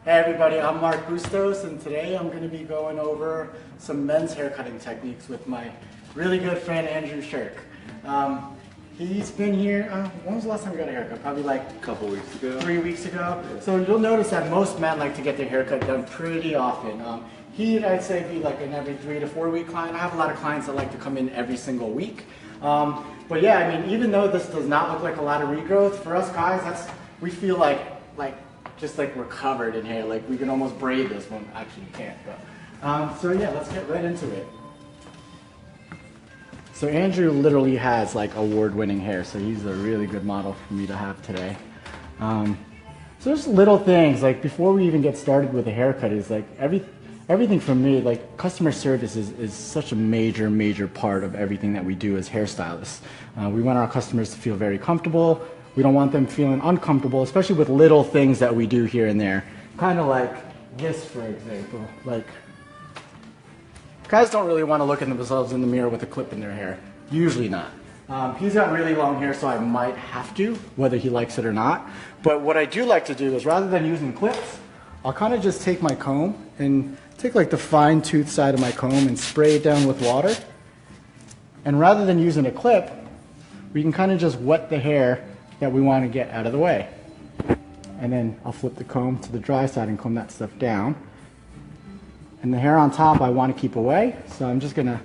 Hey everybody, I'm Mark Bustos, and today I'm going to be going over some men's haircutting techniques with my really good friend Andrew Shirk. He's been here, when was the last time you got a haircut? Probably like a couple weeks ago. 3 weeks ago. So you'll notice that most men like to get their haircut done pretty often. I'd say, be like an every 3 to 4 week client. I have a lot of clients that like to come in every single week. But yeah, I mean, even though this does not look like a lot of regrowth, for us guys, we feel like just like we're covered in hair. Like we can almost braid this one. Actually, you can't. But so yeah, let's get right into it. So Andrew literally has like award-winning hair, so he's a really good model for me to have today. So there's little things like before we even get started with a haircut is like everything from me, like customer service is such a major part of everything that we do as hairstylists. We want our customers to feel very comfortable. We don't want them feeling uncomfortable, especially with little things that we do here and there. Kind of like this, for example. Like, guys don't really want to look at themselves in the mirror with a clip in their hair. Usually not. He's got really long hair, so I might have to, whether he likes it or not. But what I do like to do is rather than using clips, I'll kind of just take my comb and take like the fine tooth side of my comb and spray it down with water. And rather than using a clip, we can kind of just wet the hair that we want to get out of the way. And then I'll flip the comb to the dry side and comb that stuff down. And the hair on top I want to keep away, so I'm just going to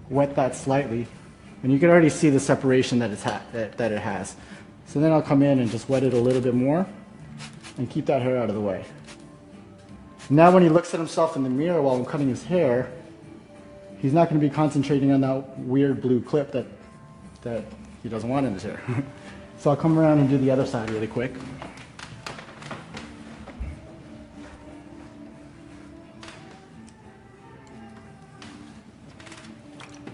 wet that slightly. And you can already see the separation that it has. So then I'll come in and just wet it a little bit more and keep that hair out of the way. Now when he looks at himself in the mirror while I'm cutting his hair, he's not going to be concentrating on that weird blue clip that he doesn't want in his hair. So I'll come around and do the other side really quick.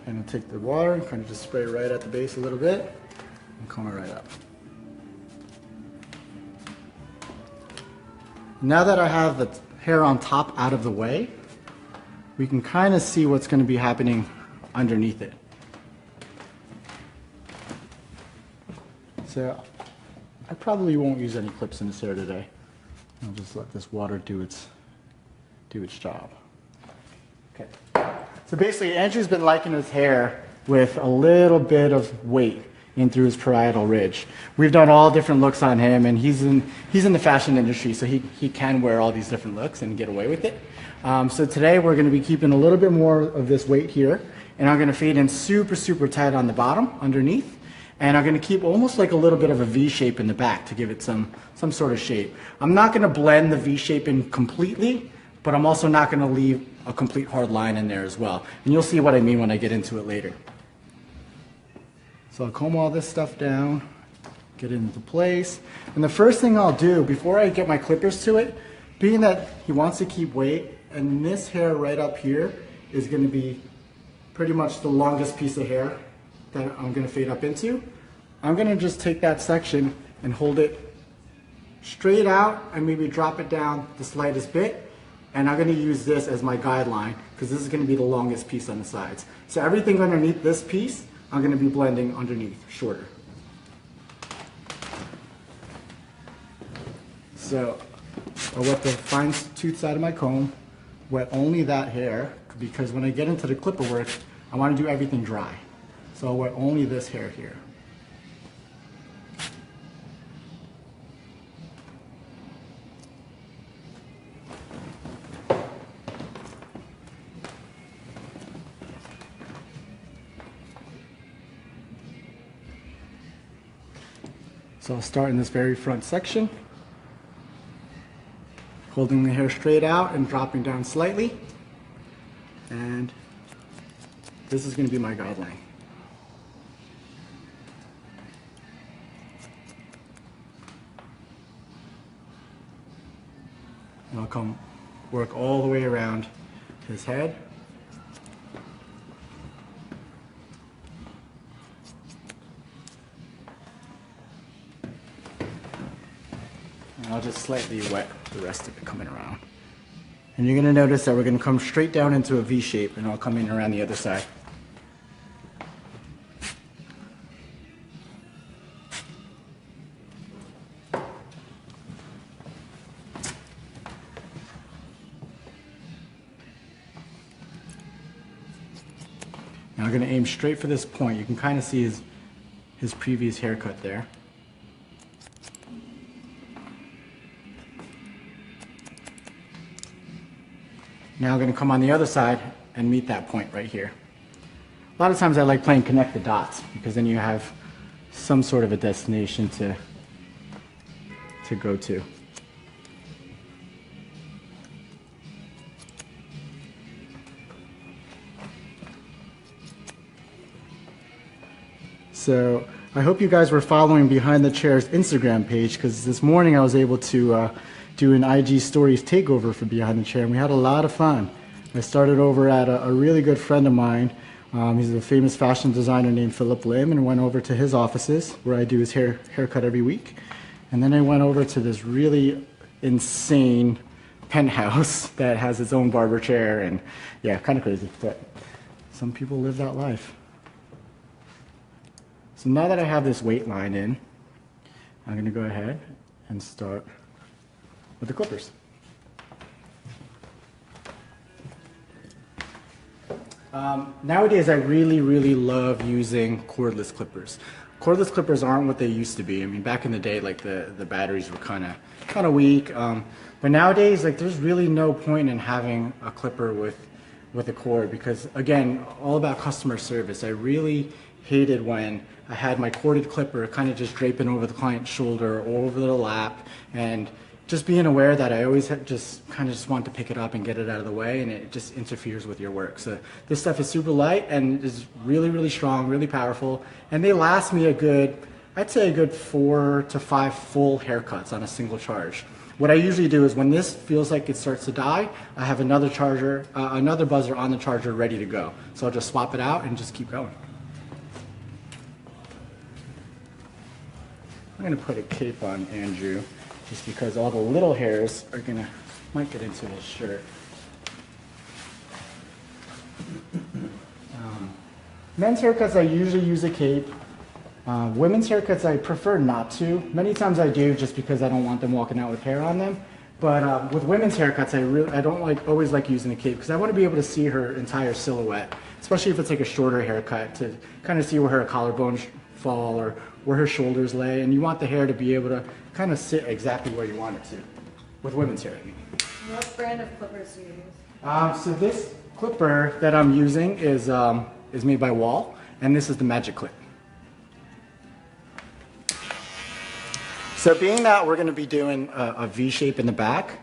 And I'll take the water and kind of just spray it right at the base a little bit and comb it right up. Now that I have the hair on top out of the way, we can kind of see what's going to be happening underneath it. So I probably won't use any clips in his hair today. I'll just let this water do its job. Okay. So basically, Andrew's been liking his hair with a little bit of weight in through his parietal ridge. We've done all different looks on him, and he's in the fashion industry, so he can wear all these different looks and get away with it. So today we're going to be keeping a little bit more of this weight here, and I'm going to fade in super tight on the bottom underneath. And I'm going to keep almost like a little bit of a V shape in the back to give it some sort of shape. I'm not going to blend the V shape in completely, but I'm also not going to leave a complete hard line in there as well. And you'll see what I mean when I get into it later. So I'll comb all this stuff down, get it into place. And the first thing I'll do before I get my clippers to it, being that he wants to keep weight, and this hair right up here is going to be pretty much the longest piece of hair that I'm going to fade up into. I'm going to just take that section and hold it straight out and maybe drop it down the slightest bit. And I'm going to use this as my guideline because this is going to be the longest piece on the sides. So everything underneath this piece, I'm going to be blending underneath, shorter. So I wet the fine tooth side of my comb, wet only that hair, because when I get into the clipper work, I want to do everything dry. So I'll wet only this hair here. So I'll start in this very front section, holding the hair straight out and dropping down slightly. And this is going to be my guideline. And I'll come work all the way around his head. And I'll just slightly wet the rest of it coming around. And you're going to notice that we're going to come straight down into a V shape, and I'll come in around the other side. Now I'm going to aim straight for this point. You can kind of see his previous haircut there. Now I'm going to come on the other side and meet that point right here. A lot of times I like playing connect the dots because then you have some sort of a destination to go to. So I hope you guys were following Behind the Chair's Instagram page, because this morning I was able to do an IG Stories takeover for Behind the Chair, and we had a lot of fun. I started over at a really good friend of mine. He's a famous fashion designer named Philip Lim, and went over to his offices where I do his haircut every week. And then I went over to this really insane penthouse that has its own barber chair, and yeah, kind of crazy, but some people live that life. So now that I have this weight line in, I'm going to go ahead and start with the clippers. Nowadays I really love using cordless clippers. Cordless clippers aren't what they used to be. I mean, back in the day, like the batteries were kind of weak. But nowadays, like, there's really no point in having a clipper with a cord, because again, all about customer service. I really hated when I had my corded clipper kind of just draping over the client's shoulder or over the lap, and just being aware that I always just want to pick it up and get it out of the way, and it just interferes with your work. So this stuff is super light and is really strong, really powerful, and they last me I'd say a good 4 to 5 full haircuts on a single charge. What I usually do is when this feels like it starts to die, I have another buzzer on the charger ready to go. So I'll just swap it out and just keep going. I'm going to put a cape on Andrew, just because all the little hairs might get into his shirt. Men's haircuts, I usually use a cape. Women's haircuts, I prefer not to. Many times I do, just because I don't want them walking out with hair on them. But with women's haircuts, I don't always like using a cape, because I want to be able to see her entire silhouette, especially if it's like a shorter haircut, to kind of see where her collarbones fall or where her shoulders lay, and you want the hair to be able to kind of sit exactly where you want it to. With women's hair, I mean. What brand of clippers do you use? So this clipper that I'm using is made by Wall, and this is the Magic Clip. So being that we're going to be doing a V shape in the back,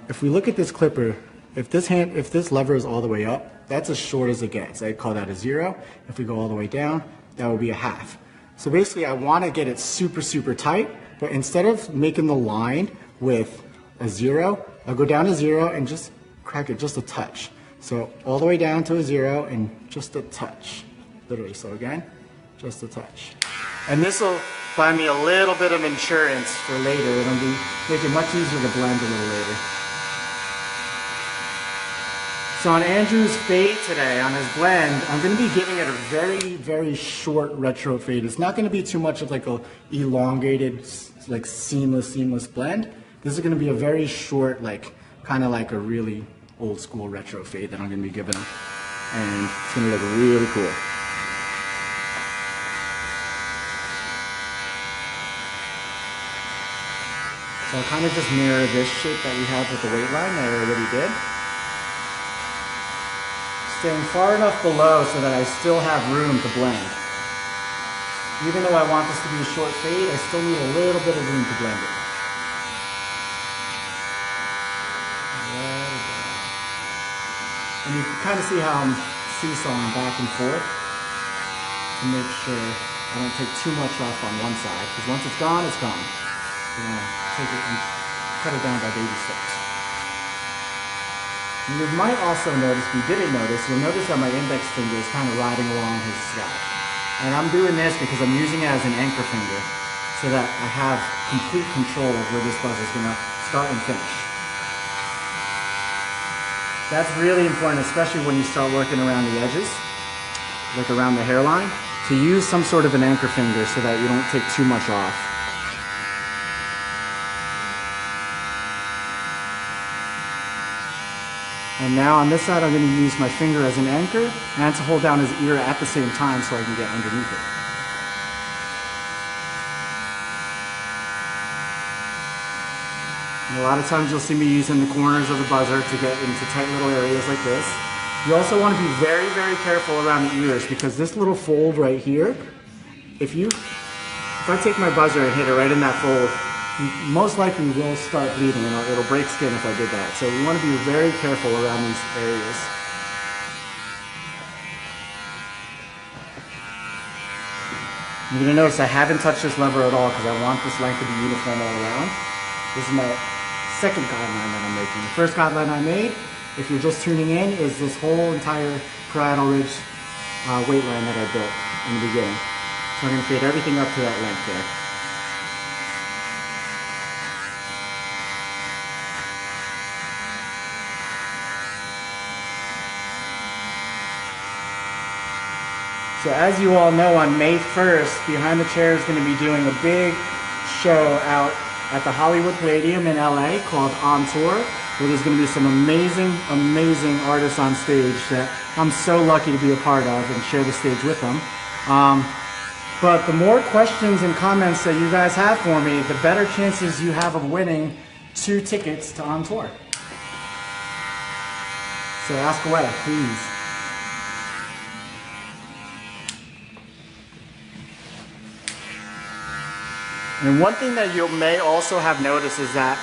if we look at this clipper, if this lever is all the way up, that's as short as it gets. I call that a 0. If we go all the way down, that would be a half. So basically I want to get it super tight, but instead of making the line with a 0, I'll go down to 0 and just crack it just a touch. So all the way down to a 0 and just a touch. Literally, so again, just a touch. And this will buy me a little bit of insurance for later. It'll make it much easier to blend a little later. So on Andrew's fade today, on his blend, I'm going to be giving it a very short retro fade. It's not going to be too much of like a elongated, like seamless blend. This is going to be a very short, like kind of like a really old school retro fade that I'm going to be giving him. And it's going to look really cool. So I'll kind of just mirror this shape that we have with the weight line that I already did. Staying far enough below so that I still have room to blend. Even though I want this to be a short fade, I still need a little bit of room to blend it. And you can kind of see how I'm seesawing back and forth to make sure I don't take too much off on one side, because once it's gone, it's gone. You're going to take it and cut it down by baby steps. You might also notice, if you didn't notice, you'll notice that my index finger is kind of riding along his scalp. And I'm doing this because I'm using it as an anchor finger so that I have complete control of where this buzz is going to start and finish. That's really important, especially when you start working around the edges, like around the hairline, to use some sort of an anchor finger so that you don't take too much off. And now on this side, I'm going to use my finger as an anchor and to hold down his ear at the same time so I can get underneath it. And a lot of times you'll see me using the corners of the buzzer to get into tight little areas like this. You also want to be very, very careful around the ears because this little fold right here, if I take my buzzer and hit it right in that fold, you most likely will start bleeding and it'll break skin if I did that. So we want to be very careful around these areas. You're going to notice I haven't touched this lever at all because I want this length to be uniform all around. This is my second guideline that I'm making. The first guideline I made, if you're just tuning in, is this whole entire parietal ridge weight line that I built in the beginning. So I'm going to fade everything up to that length there. So as you all know, on May 1st, Behind the Chair is going to be doing a big show out at the Hollywood Palladium in LA called On Tour, where there's going to be some amazing, amazing artists on stage that I'm so lucky to be a part of and share the stage with them. But the more questions and comments that you guys have for me, the better chances you have of winning 2 tickets to On Tour. So ask away, please. And one thing that you may also have noticed is that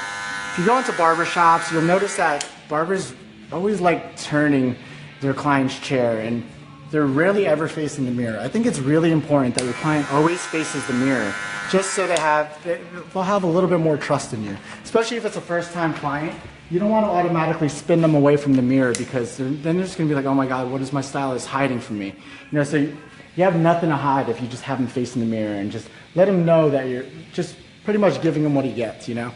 if you go into barber shops, you'll notice that barbers always like turning their client's chair and they're rarely ever facing the mirror. I think it's really important that your client always faces the mirror just so they'll have a little bit more trust in you. Especially if it's a first-time client, you don't want to automatically spin them away from the mirror because then they're just going to be like, oh my God, what is my stylist hiding from me? You know, so you have nothing to hide if you just have them facing the mirror and just let him know that you're just pretty much giving him what he gets, you know?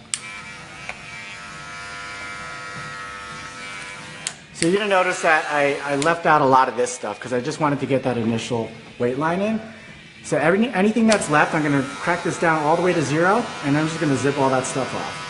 So you're gonna notice that I left out a lot of this stuff because I just wanted to get that initial weight line in. So anything that's left, I'm gonna crack this down all the way to 0 and I'm just gonna zip all that stuff off.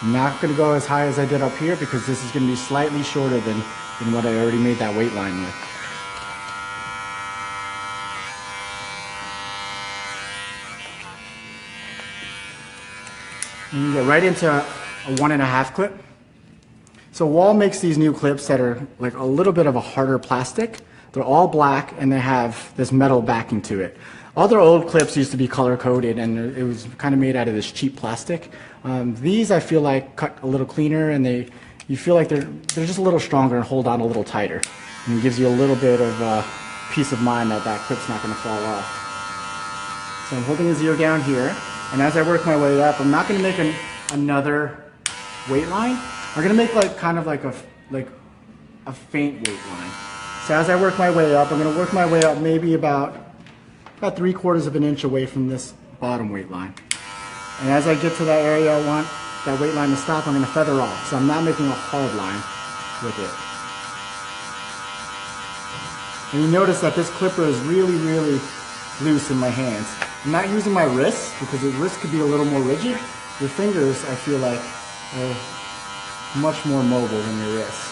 I'm not going to go as high as I did up here because this is going to be slightly shorter than what I already made that weight line with. And you get right into a 1.5 clip. So Wall makes these new clips that are like a little bit of a harder plastic. They're all black and they have this metal backing to it. All their old clips used to be color coded and it was kind of made out of this cheap plastic. These I feel like cut a little cleaner and you feel like they're just a little stronger and hold on a little tighter. And it gives you a little bit of peace of mind that that clip's not going to fall off. So I'm holding the 0 down here, and as I work my way up, I'm not going to make another weight line. I'm going to make like kind of like a faint weight line. So as I work my way up, I'm going to work my way up maybe about 3/4 of an inch away from this bottom weight line. And as I get to that area I want that weight line to stop, I'm going to feather off. So I'm not making a hard line with it. And you notice that this clipper is really, really loose in my hands. I'm not using my wrists because the wrist could be a little more rigid. Your fingers, I feel like, are much more mobile than your wrists.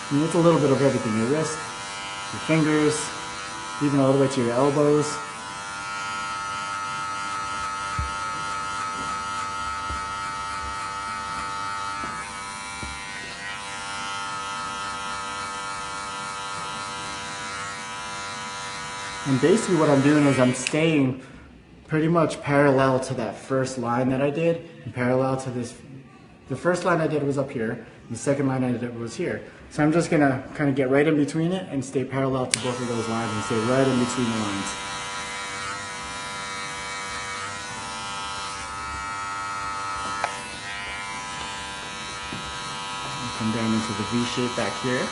I mean, it's a little bit of everything. Your wrist, your fingers, even all the way to your elbows. And basically what I'm doing is I'm staying pretty much parallel to that first line that I did, and parallel to this. The first line I did was up here, and the second line I did was here. So I'm just gonna kind of get right in between it and stay parallel to both of those lines and stay right in between the lines. And come down into the V shape back here.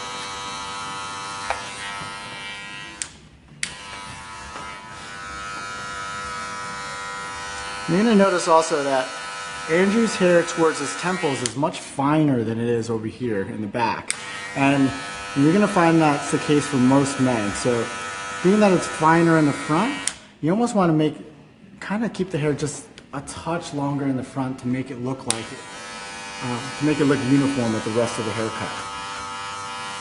You're gonna notice also that Andrew's hair towards his temples is much finer than it is over here in the back. And you're gonna find that's the case for most men. So being that it's finer in the front, you almost wanna kind of keep the hair just a touch longer in the front to make it look like it, to make it look uniform with the rest of the haircut.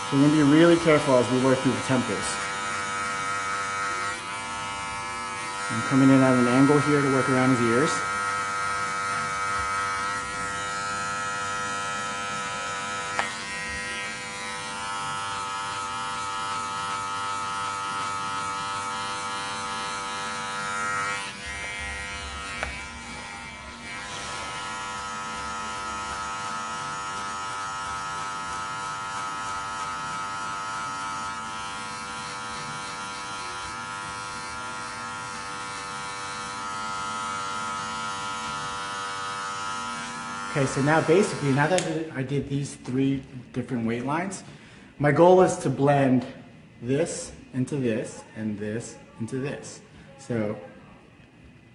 So we're gonna be really careful as we work through the temples. I'm coming in at an angle here to work around his ears. Okay, so now basically, now that I did these 3 different weight lines, my goal is to blend this into this and this into this. So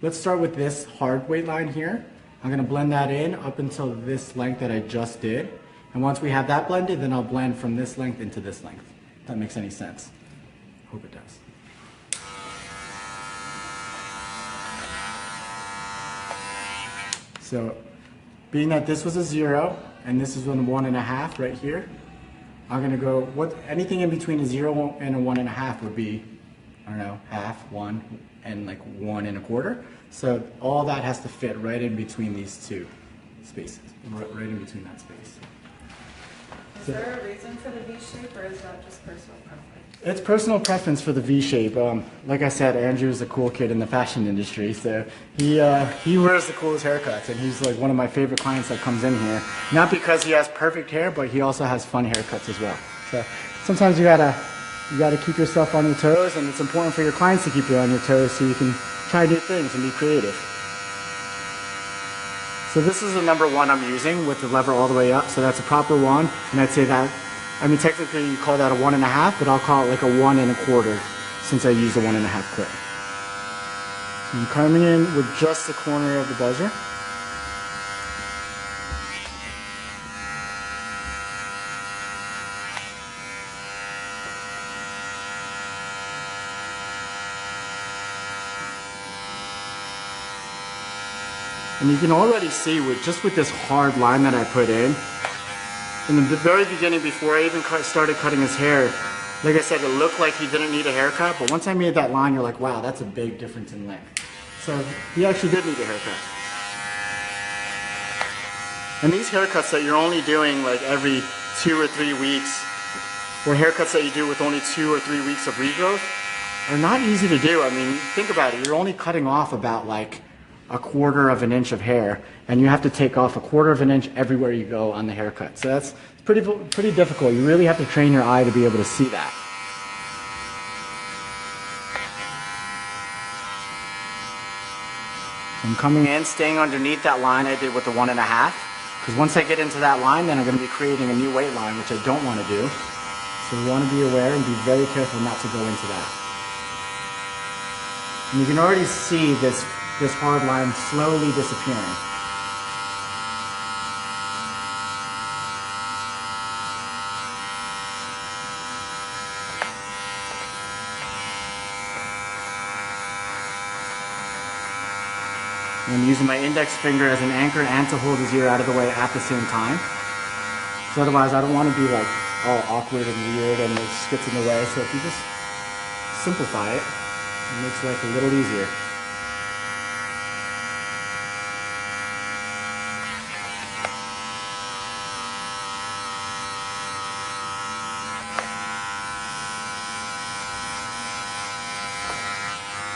let's start with this hard weight line here. I'm gonna blend that in up until this length that I just did. And once we have that blended, then I'll blend from this length into this length. If that makes any sense. Hope it does. So, being that this was a 0 and this is a 1.5 right here, I'm gonna go, anything in between a 0 and a 1.5 would be, I don't know, half, 1, and like 1 1/4. So all that has to fit right in between these 2 spaces, right in between that space. Is there a reason for the V shape, or is that just personal preference? It's personal preference for the V shape. Like I said, Andrew's a cool kid in the fashion industry, so he wears the coolest haircuts, and he's like one of my favorite clients that comes in here. Not because he has perfect hair, but he also has fun haircuts as well. So sometimes you gotta keep yourself on your toes, and it's important for your clients to keep you on your toes so you can try new things and be creative. So this is the number 1 I'm using with the lever all the way up, so that's a proper 1, and I'd say that, I mean, technically you call that a 1.5, but I'll call it like a 1 1/4 since I use a 1.5 clip. So I'm coming in with just the corner of the buzzer. And you can already see just with this hard line that I put in the very beginning, before I even started cutting his hair, like I said, it looked like he didn't need a haircut, but once I made that line, you're like, wow, that's a big difference in length. So he actually did need a haircut. And these haircuts that you're only doing like every 2 or 3 weeks, or haircuts that you do with only 2 or 3 weeks of regrowth, are not easy to do. I mean, think about it, you're only cutting off about like 1/4 of an inch of hair, and you have to take off 1/4 of an inch everywhere you go on the haircut. So that's pretty difficult. You really have to train your eye to be able to see that. I'm coming in, staying underneath that line I did with the 1.5, because once I get into that line, then I'm going to be creating a new weight line, which I don't want to do. So we want to be aware and be very careful not to go into that. And you can already see this hard line slowly disappearing. I'm using my index finger as an anchor and to hold his ear out of the way at the same time. So otherwise I don't want to be like all awkward and weird and it just gets in the way. So if you just simplify it, it makes life a little easier.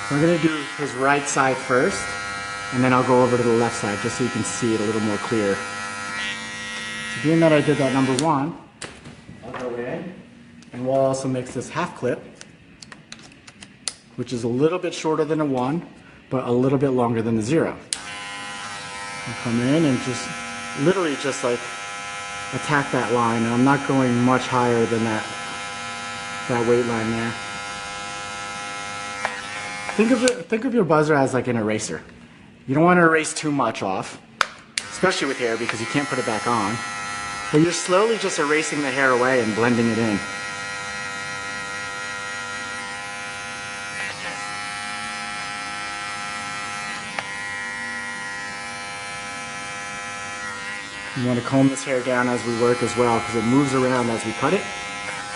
So I'm going to do his right side first, and then I'll go over to the left side just so you can see it a little more clear. So being that I did that number 1, I'll go in, and we'll also mix this half clip, which is a little bit shorter than a 1, but a little bit longer than the 0. I'll come in and just literally just like attack that line, and I'm not going much higher than that weight line there. Think of your buzzer as like an eraser. You don't want to erase too much off. especially with hair because you can't put it back on. But you're slowly just erasing the hair away and blending it in. You want to comb this hair down as we work as well because it moves around as we cut it,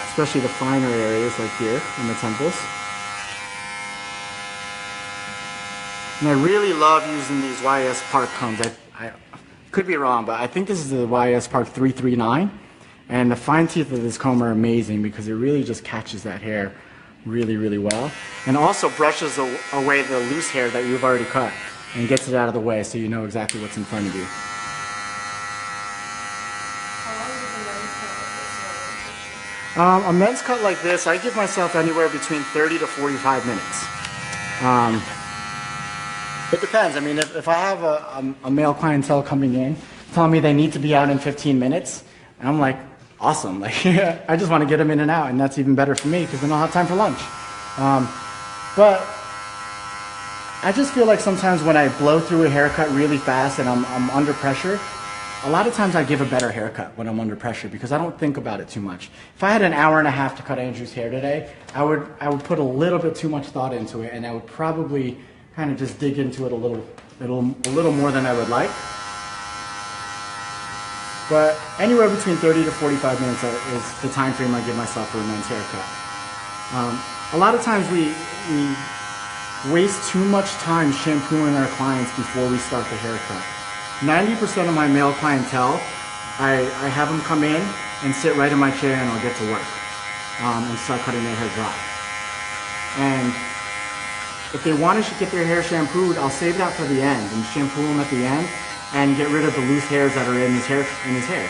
especially the finer areas like here in the temples. And I really love using these YS Park combs. I could be wrong, but I think this is the YS Park 339. And the fine teeth of this comb are amazing because it really just catches that hair really, really well. And also brushes away the loose hair that you've already cut and gets it out of the way so you know exactly what's in front of you. A men's cut like this, I give myself anywhere between 30 to 45 minutes. It depends. I mean, if I have a male clientele coming in, telling me they need to be out in 15 minutes, and I'm like, awesome. Like, I just want to get them in and out, and that's even better for me because then I'll have time for lunch. But I just feel like sometimes when I blow through a haircut really fast and I'm under pressure, a lot of times I give a better haircut when I'm under pressure because I don't think about it too much. If I had an hour and a half to cut Andrew's hair today, I would put a little bit too much thought into it, and I would probably kind of just dig into it a little more than I would like. But anywhere between 30 to 45 minutes is the time frame I give myself for a men's haircut. A lot of times we waste too much time shampooing our clients before we start the haircut. 90% of my male clientele, I have them come in and sit right in my chair and I'll get to work and start cutting their hair dry. And if they want to get their hair shampooed, I'll save that for the end and shampoo them at the end and get rid of the loose hairs that are in his hair.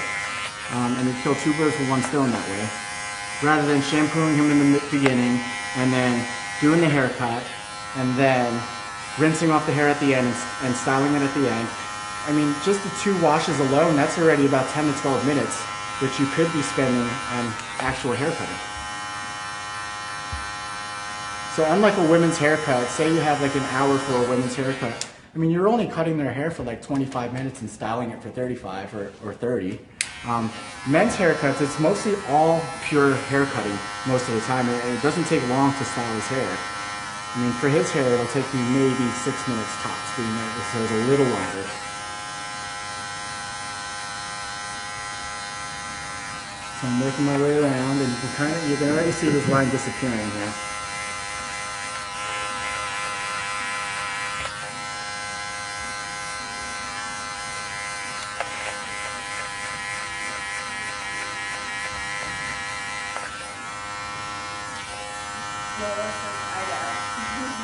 And we kill two birds with one stone that way. Rather than shampooing him in the beginning and then doing the haircut and then rinsing off the hair at the end and styling it at the end. I mean, just the 2 washes alone, that's already about 10 to 12 minutes, which you could be spending on actual haircutting. So unlike a women's haircut, say you have like an hour for a women's haircut, I mean, you're only cutting their hair for like 25 minutes and styling it for 35 or 30. Men's haircuts, it's mostly all pure haircutting most of the time, and it doesn't take long to style his hair. I mean, for his hair, it'll take you maybe 6 minutes tops, so it's a little longer. So I'm working my way around, and you can already see this line disappearing here. Lola says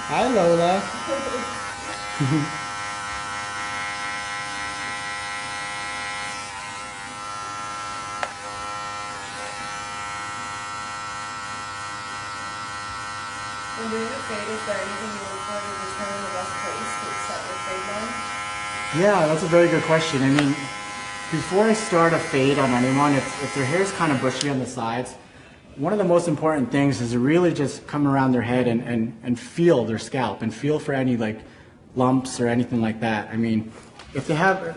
hi, Lola. When doing the fade, is there anything you look for to determine the best place to set your fade line? Yeah, that's a very good question. I mean, before I start a fade on anyone, if their hair is kind of bushy on the sides, one of the most important things is to really just come around their head and feel their scalp and feel for any like lumps or anything like that. I mean, if they have,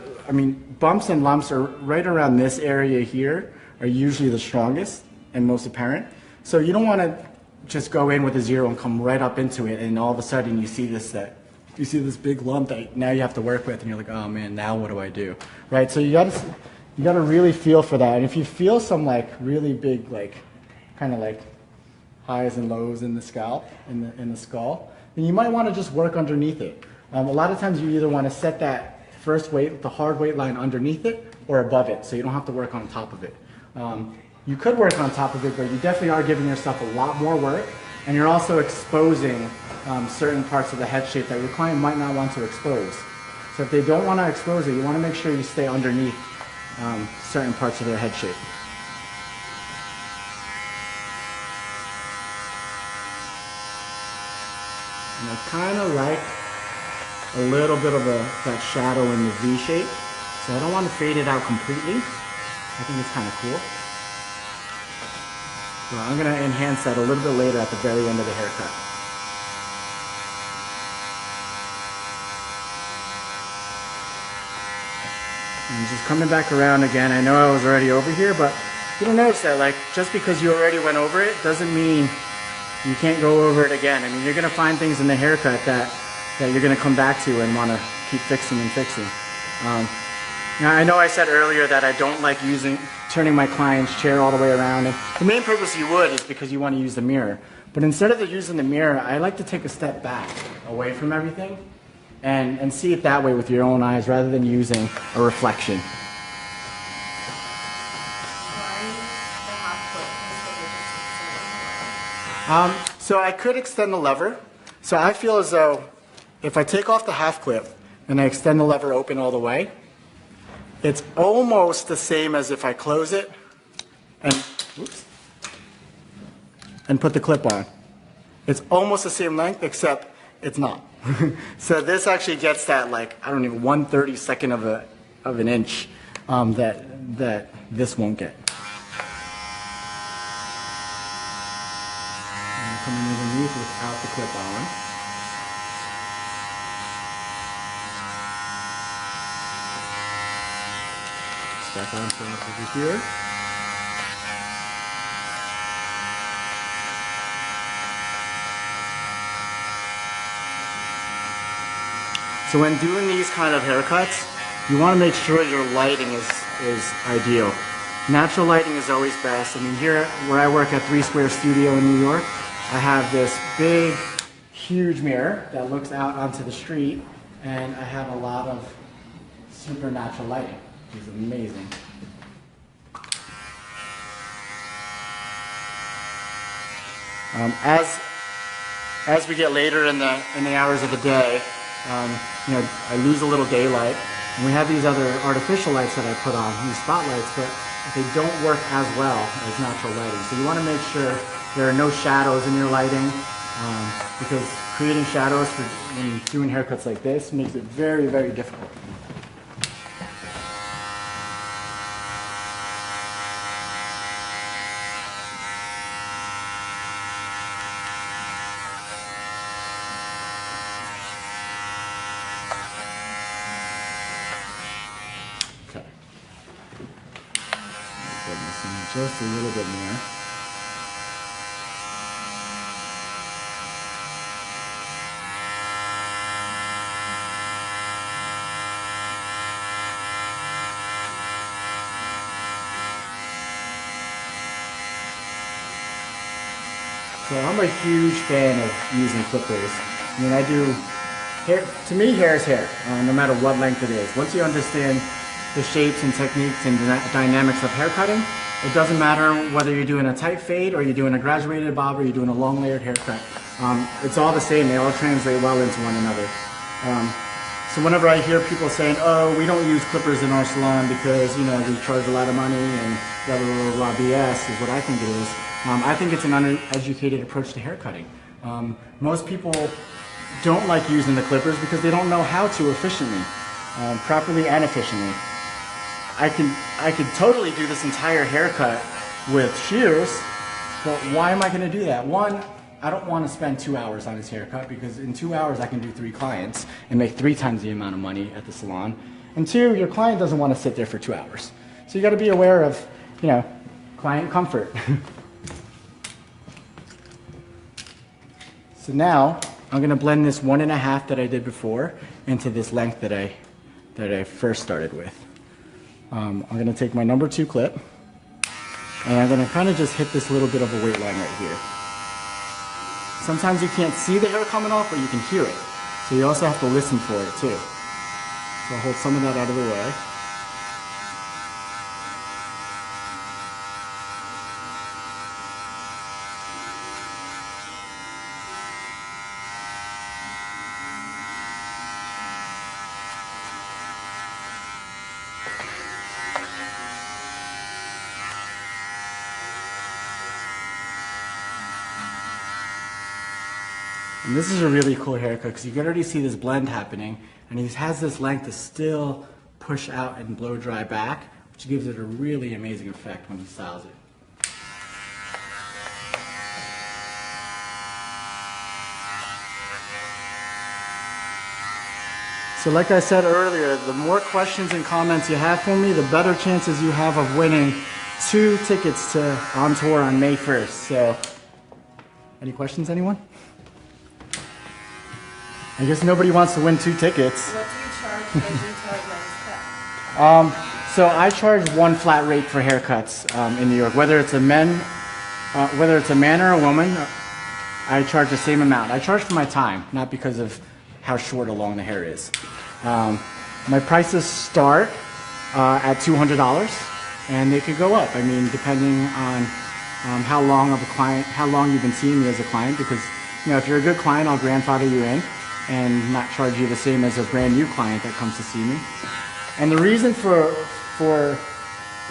bumps and lumps are right around this area here are usually the strongest and most apparent. So you don't want to just go in with a 0 and come right up into it, and all of a sudden you see this big lump that now you have to work with, and you're like, oh man, now what do I do, right? So you gotta really feel for that, and if you feel some like really big like kind of like highs and lows in the scalp, in the skull, then you might want to just work underneath it. A lot of times you either want to set that first weight, the hard weight line underneath it or above it, so you don't have to work on top of it. You could work on top of it, but you definitely are giving yourself a lot more work, and you're also exposing certain parts of the head shape that your client might not want to expose. So if they don't want to expose it, you want to make sure you stay underneath certain parts of their head shape. And I kind of like a little bit of that shadow in the V shape, so I don't want to fade it out completely. I think it's kind of cool. So I'm going to enhance that a little bit later at the very end of the haircut. And just coming back around again. I know I was already over here, but you don't notice that, like, just because you already went over it doesn't mean you can't go over it again. I mean, you're gonna find things in the haircut that you're gonna come back to and wanna keep fixing and fixing. Now, I know I said earlier that I don't like turning my client's chair all the way around, and the main purpose you would is because you want to use the mirror. But instead of using the mirror, I like to take a step back away from everything and see it that way with your own eyes rather than using a reflection. Why the half clip? So I could extend the lever. So I feel as though if I take off the half clip and I extend the lever open all the way, it's almost the same as if I close it and, oops, and put the clip on. It's almost the same length, except it's not. So this actually gets that, like, I don't know, 1/32 of an inch that this won't get. And coming underneath without the clip on. Back on from over here. So when doing these kind of haircuts, you want to make sure your lighting is ideal. Natural lighting is always best. I mean, here where I work at 3 Square Studio in New York, I have this big, huge mirror that looks out onto the street, and I have a lot of super natural lighting. It's amazing. As we get later in the hours of the day, you know, I lose a little daylight, and we have these other artificial lights that I put on, these spotlights, but they don't work as well as natural lighting. So you want to make sure there are no shadows in your lighting, because creating shadows when doing haircuts like this makes it very, very difficult. Okay. Just a little bit more. So I'm a huge fan of using clippers. I mean, I do hair. To me, hair is hair, no matter what length it is. Once you understand the shapes and techniques and dynamics of hair cutting, it doesn't matter whether you're doing a tight fade or you're doing a graduated bob or you're doing a long layered haircut. It's all the same. They all translate well into one another. So whenever I hear people saying, "Oh, we don't use clippers in our salon because, you know, we charge a lot of money and blah blah blah, blah BS," is what I think it is. I think it's an uneducated approach to haircutting. Most people don't like using the clippers because they don't know how to efficiently, properly and efficiently. I could totally do this entire haircut with shears, but why am I going to do that? One, I don't want to spend 2 hours on this haircut because in 2 hours I can do 3 clients and make 3 times the amount of money at the salon. And two, your client doesn't want to sit there for 2 hours. So you got to be aware of, you know, client comfort. So now I'm going to blend this 1.5 that I did before into this length that I first started with. I'm going to take my number 2 clip and I'm going to kind of just hit this little bit of a weight line right here. Sometimes you can't see the hair coming off, but you can hear it. So you also have to listen for it too. So I'll hold some of that out of the way. And this is a really cool haircut because you can already see this blend happening, and he has this length to still push out and blow dry back, which gives it a really amazing effect when he styles it. So like I said earlier, the more questions and comments you have for me, the better chances you have of winning 2 tickets to On Tour on May 1st. So, any questions, anyone? I guess nobody wants to win 2 tickets. What do you charge for detailed men's cut? So I charge one flat rate for haircuts in New York, whether it's a man or a woman. I charge the same amount. I charge for my time, not because of how short or long the hair is. My prices start at $200, and they could go up. I mean, depending on how long you've been seeing me as a client. Because if you're a good client, I'll grandfather you in and not charge you the same as a brand new client that comes to see me. And the reason for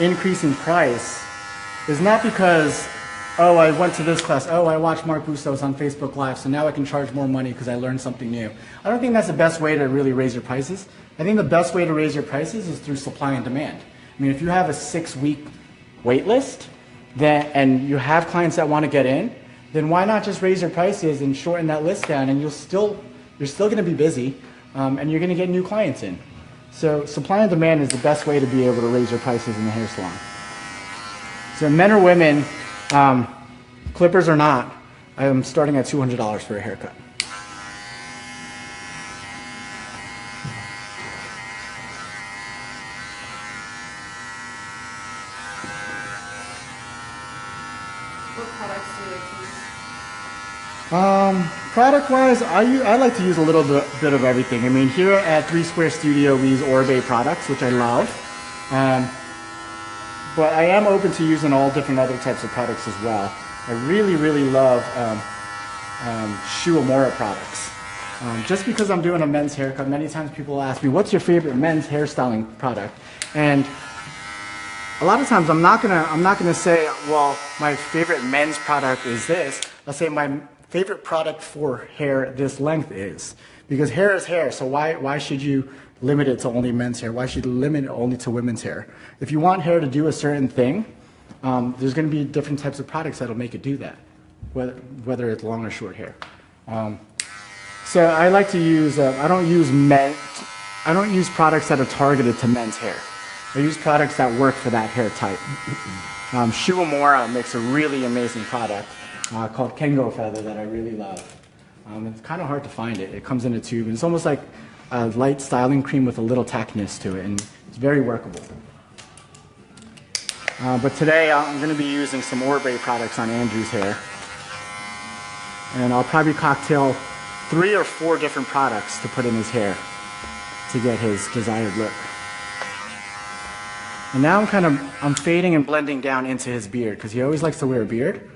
increasing price is not because, oh, I went to this class, oh, I watched Mark Bustos on Facebook Live, so now I can charge more money because I learned something new. I don't think that's the best way to really raise your prices. I think the best way to raise your prices is through supply and demand. I mean, if you have a 6-week wait list and you have clients that want to get in, then why not just raise your prices and shorten that list down, and you're still going to be busy, and you're going to get new clients in. So supply and demand is the best way to be able to raise your prices in the hair salon. So men or women, clippers or not, I'm starting at $200 for a haircut. What products do you like to use? Product-wise, I like to use a little bit of everything. I mean, here at 3 Square Studio, we use Orbe products, which I love. But I am open to using all different other types of products as well. I really, really love Shuamura products. Just because I'm doing a men's haircut, many times people ask me, what's your favorite men's hairstyling product? And a lot of times I'm not gonna say, well, my favorite men's product is this. I'll say my favorite product for hair this length is. Because hair is hair, so why should you limit it to only men's hair? Why should you limit it only to women's hair? If you want hair to do a certain thing, there's going to be different types of products that'll make it do that, whether it's long or short hair. So I like to use, I don't use products that are targeted to men's hair. I use products that work for that hair type. Shuamura makes a really amazing product called Kengo Feather that I really love. It's kind of hard to find it. It comes in a tube, and it's almost like a light styling cream with a little tackiness to it, and it's very workable. But today I'm going to be using some Orbe products on Andrew's hair, and I'll probably cocktail 3 or 4 different products to put in his hair to get his desired look. And now I'm fading and blending down into his beard because he always likes to wear a beard.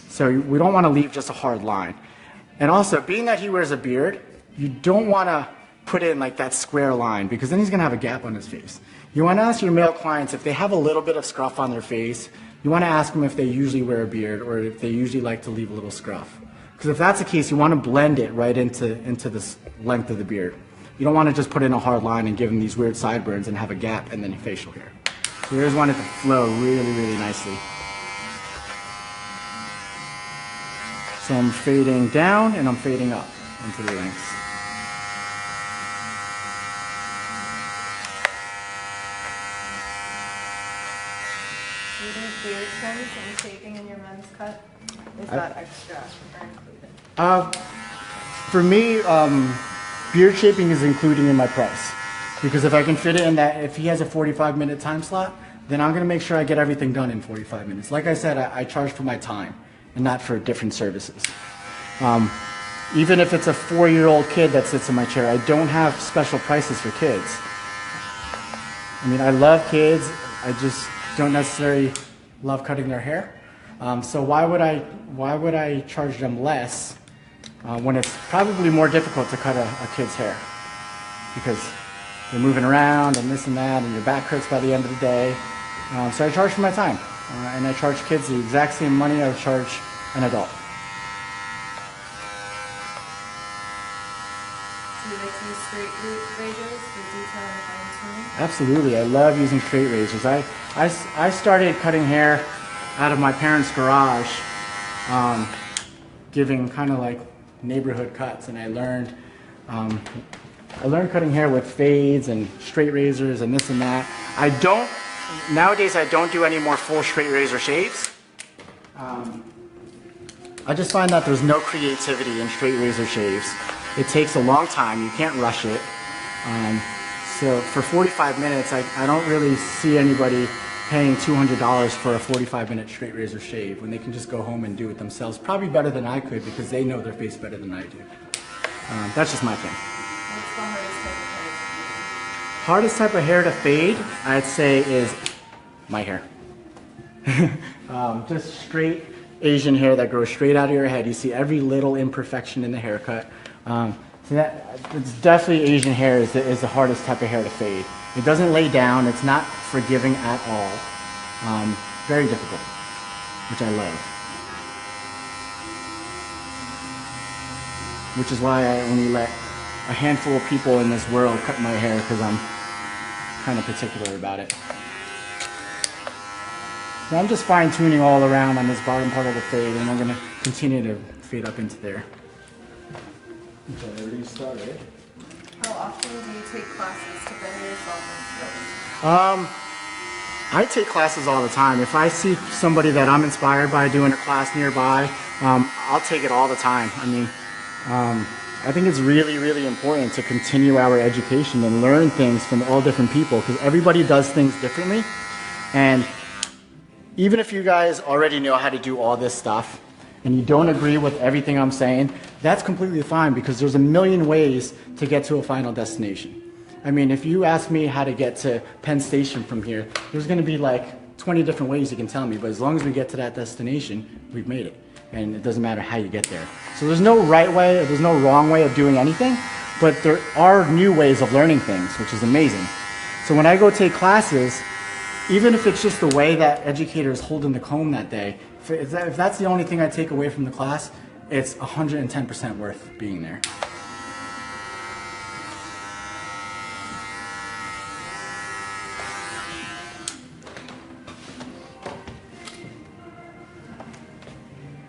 So we don't want to leave just a hard line. And also, being that he wears a beard, you don't want to put in like that square line because then he's going to have a gap on his face. You want to ask your male clients if they have a little bit of scruff on their face. You want to ask them if they usually wear a beard or if they usually like to leave a little scruff. Because if that's the case, you want to blend it right into this length of the beard. You don't want to just put in a hard line and give them these weird sideburns and have a gap and then facial hair. So you just want it to flow really, really nicely. So I'm fading down and I'm fading up into the lengths. Do you do beard trims and shaping in your men's cut? Is that extra or included? For me, beard shaping is included in my price. Because if I can fit it in that, if he has a 45-minute time slot, then I'm going to make sure I get everything done in 45 minutes. Like I said, I charge for my time and not for different services. Even if it's a 4-year-old kid that sits in my chair, I don't have special prices for kids. I mean, I love kids. I just don't necessarily love cutting their hair. So why would I charge them less when it's probably more difficult to cut a kid's hair? Because you're moving around and this and that, and your back hurts by the end of the day. So I charge for my time, and I charge kids the exact same money I would charge an adult. Do you like to use straight razors for detail and fine tuning? Absolutely, I love using straight razors. I started cutting hair out of my parents' garage, giving kind of like neighborhood cuts, and I learned I learned cutting hair with fades and straight razors and this and that. Nowadays I don't do any more full straight razor shaves. I just find that there's no creativity in straight razor shaves. It takes a long time, you can't rush it. So for 45 minutes, I don't really see anybody paying $200 for a 45-minute straight razor shave when they can just go home and do it themselves. Probably better than I could because they know their face better than I do. That's just my thing. What's the Hardest type of hair to fade, I'd say, is my hair. Just straight Asian hair that grows straight out of your head. You see every little imperfection in the haircut. So it's definitely Asian hair is the hardest type of hair to fade. It doesn't lay down. It's not forgiving at all. Very difficult, which I love. Which is why I only let a handful of people in this world cut my hair, because I'm kind of particular about it. So I'm just fine tuning all around on this bottom part of the fade, and I'm going to continue to fade up into there. Okay, I already started. How often do you take classes to better yourself in skills? I take classes all the time. If I see somebody that I'm inspired by doing a class nearby, I'll take it all the time. I mean, I think it's really, really important to continue our education and learn things from all different people, because everybody does things differently. And even if you guys already know how to do all this stuff and you don't agree with everything I'm saying, that's completely fine, because there's a million ways to get to a final destination. I mean, if you ask me how to get to Penn Station from here, there's going to be like 20 different ways you can tell me, but as long as we get to that destination, we've made it. And it doesn't matter how you get there. So there's no right way, or there's no wrong way of doing anything, but there are new ways of learning things, which is amazing. So when I go take classes, even if it's just the way that educator is holding the comb that day, if that's the only thing I take away from the class, it's 110% worth being there.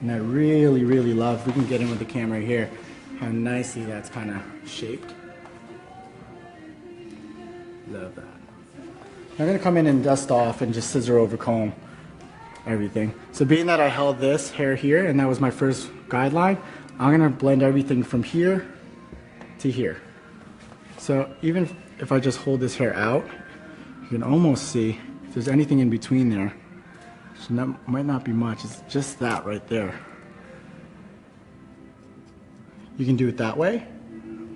And I really, really love, we can get in with the camera here, how nicely that's kind of shaped. Love that. I'm going to come in and dust off and just scissor over comb everything. So being that I held this hair here, and that was my first guideline, I'm going to blend everything from here to here. So even if I just hold this hair out, you can almost see if there's anything in between there. So that might not be much, it's just that right there. You can do it that way,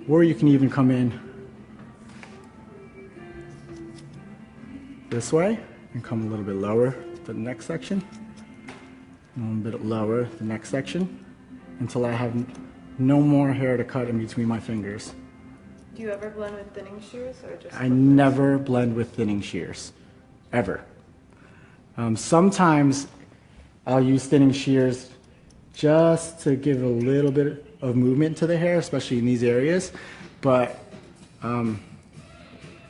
or you can even come in this way and come a little bit lower to the next section, and a bit lower the next section, until I have no more hair to cut in between my fingers. Do you ever blend with thinning shears, or just? I never blend with thinning shears, ever. Sometimes I'll use thinning shears just to give a little bit of movement to the hair, especially in these areas. But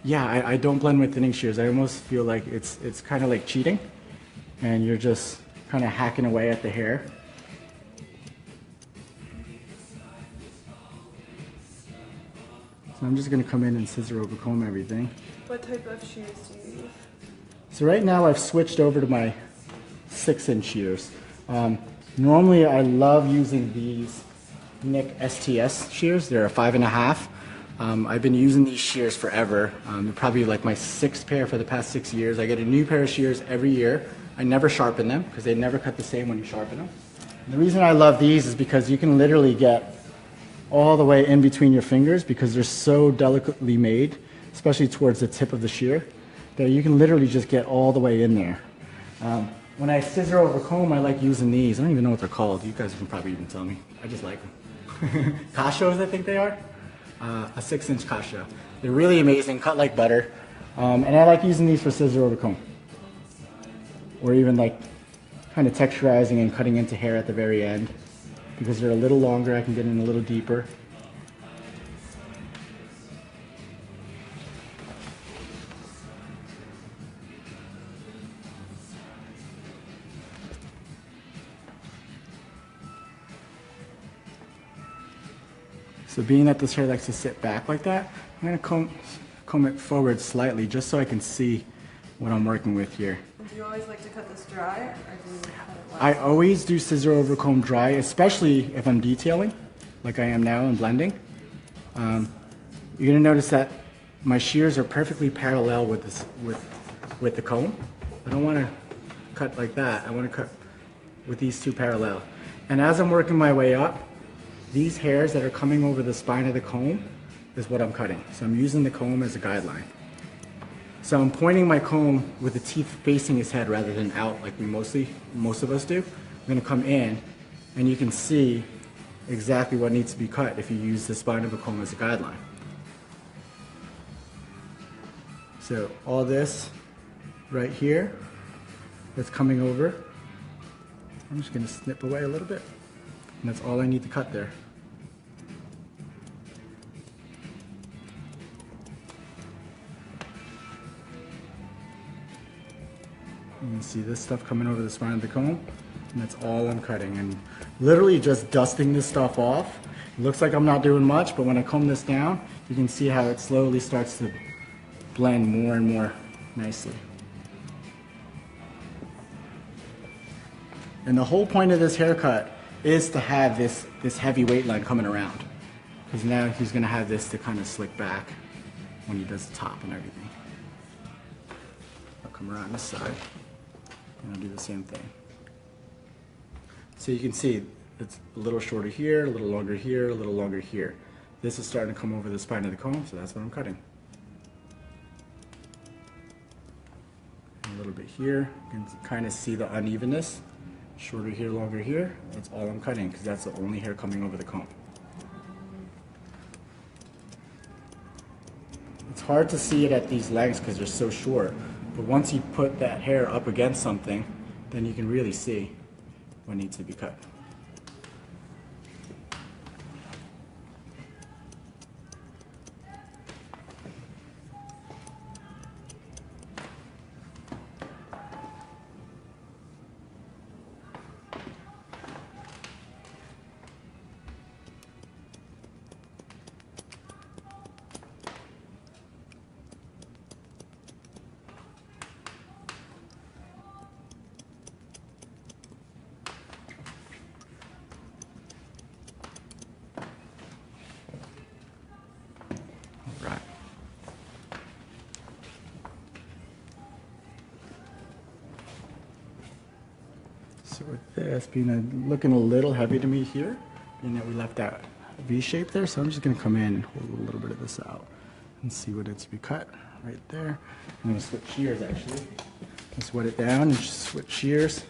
yeah, I don't blend with thinning shears. I almost feel like it's kind of like cheating, and you're just kind of hacking away at the hair. So I'm just going to come in and scissor over comb everything. What type of shears do you use? So right now I've switched over to my 6-inch shears. Normally I love using these Nick STS shears. They're a 5.5. I've been using these shears forever. They're probably like my 6th pair for the past 6 years. I get a new pair of shears every year. I never sharpen them because they never cut the same when you sharpen them. And the reason I love these is because you can literally get all the way in between your fingers, because they're so delicately made, especially towards the tip of the shear, that you can literally just get all the way in there. When I scissor over comb, I like using these. I don't even know what they're called. You guys can probably even tell me. I just like them. Kashos, I think they are. A 6-inch kasha. They're really amazing, cut like butter. And I like using these for scissor over comb. Or even like kind of texturizing and cutting into hair at the very end. Because they're a little longer, I can get in a little deeper. So being that this hair likes to sit back like that, I'm going to comb it forward slightly just so I can see what I'm working with here. Do you always like to cut this dry, or do you cut it wet? I always do scissor over comb dry, especially if I'm detailing, like I am now and blending. You're gonna notice that my shears are perfectly parallel with this, with the comb. I don't want to cut like that. I want to cut with these two parallel. And as I'm working my way up, these hairs that are coming over the spine of the comb is what I'm cutting. So I'm using the comb as a guideline. So I'm pointing my comb with the teeth facing his head rather than out like most of us do. I'm gonna come in and you can see exactly what needs to be cut if you use the spine of a comb as a guideline. So all this right here that's coming over, I'm just gonna snip away a little bit. And that's all I need to cut there. You can see this stuff coming over the spine of the comb, and that's all I'm cutting. And literally just dusting this stuff off. It looks like I'm not doing much, but when I comb this down, you can see how it slowly starts to blend more and more nicely. And the whole point of this haircut is to have this heavy weight line coming around. Because now he's gonna have this to kind of slick back when he does the top and everything. I'll come around this side and I'll do the same thing. So you can see it's a little shorter here, a little longer here, a little longer here. This is starting to come over the spine of the comb, so that's what I'm cutting. A little bit here, you can kind of see the unevenness. Shorter here, longer here, that's all I'm cutting because that's the only hair coming over the comb. It's hard to see it at these lengths because they're so short, but once you put that hair up against something, then you can really see what needs to be cut. Right. So with this looking a little heavy to me here, being that we left that V shape there, so I'm just going to come in and hold a little bit of this out and see what needs to be cut right there. I'm going to switch shears actually. Let's wet it down and just switch shears.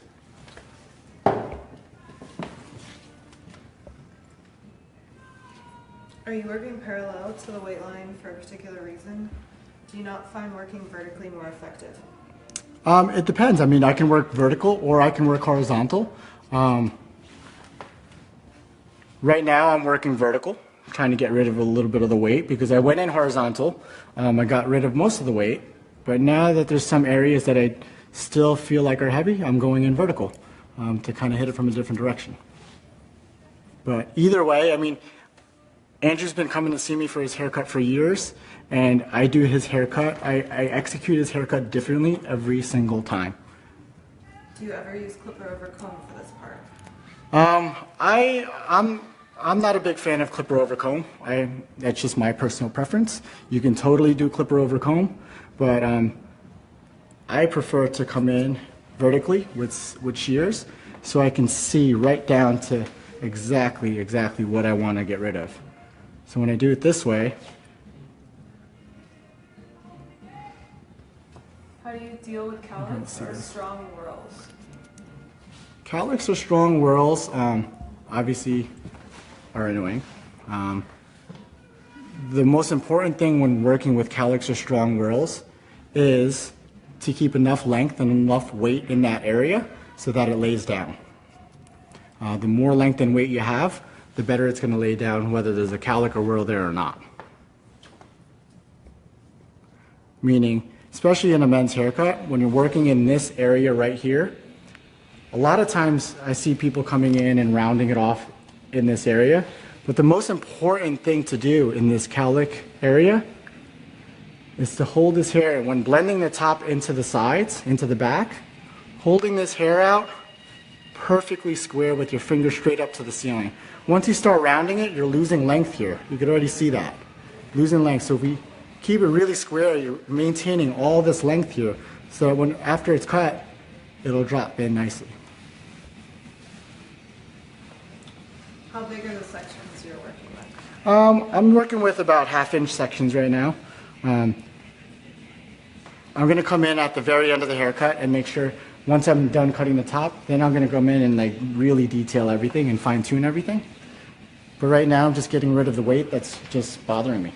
Are you working parallel to the weight line for a particular reason? Do you not find working vertically more effective? It depends. I mean, I can work vertical or I can work horizontal. Right now I'm working vertical, trying to get rid of a little bit of the weight because I went in horizontal. I got rid of most of the weight, but now that there's some areas that I still feel like are heavy, I'm going in vertical to kind of hit it from a different direction. But either way, I mean, Andrew's been coming to see me for his haircut for years, and I do his haircut. I execute his haircut differently every single time. Do you ever use clipper over comb for this part? I'm not a big fan of clipper over comb. That's just my personal preference. You can totally do clipper over comb, but I prefer to come in vertically with shears so I can see right down to exactly what I want to get rid of. So when I do it this way, how do you deal with cowlicks or strong whorls? cowlicks or strong whorls obviously are annoying. The most important thing when working with cowlicks or strong whorls is to keep enough length and enough weight in that area so that it lays down. The more length and weight you have, the better it's going to lay down whether there's a cowlick or whorl there or not. Meaning, especially in a men's haircut, when you're working in this area right here, a lot of times I see people coming in and rounding it off in this area, But the most important thing to do in this cowlick area is to hold this hair, when blending the top into the sides, into the back, holding this hair out perfectly square with your finger straight up to the ceiling. Once you start rounding it, you're losing length here. You can already see that. Losing length. So if we keep it really square, you're maintaining all this length here. So when after it's cut, it'll drop in nicely. How big are the sections you're working with? I'm working with about 1/2-inch sections right now. I'm going to come in at the very end of the haircut and make sure once I'm done cutting the top, then I'm going to come in and like really detail everything and fine tune everything. But right now I'm just getting rid of the weight that's just bothering me.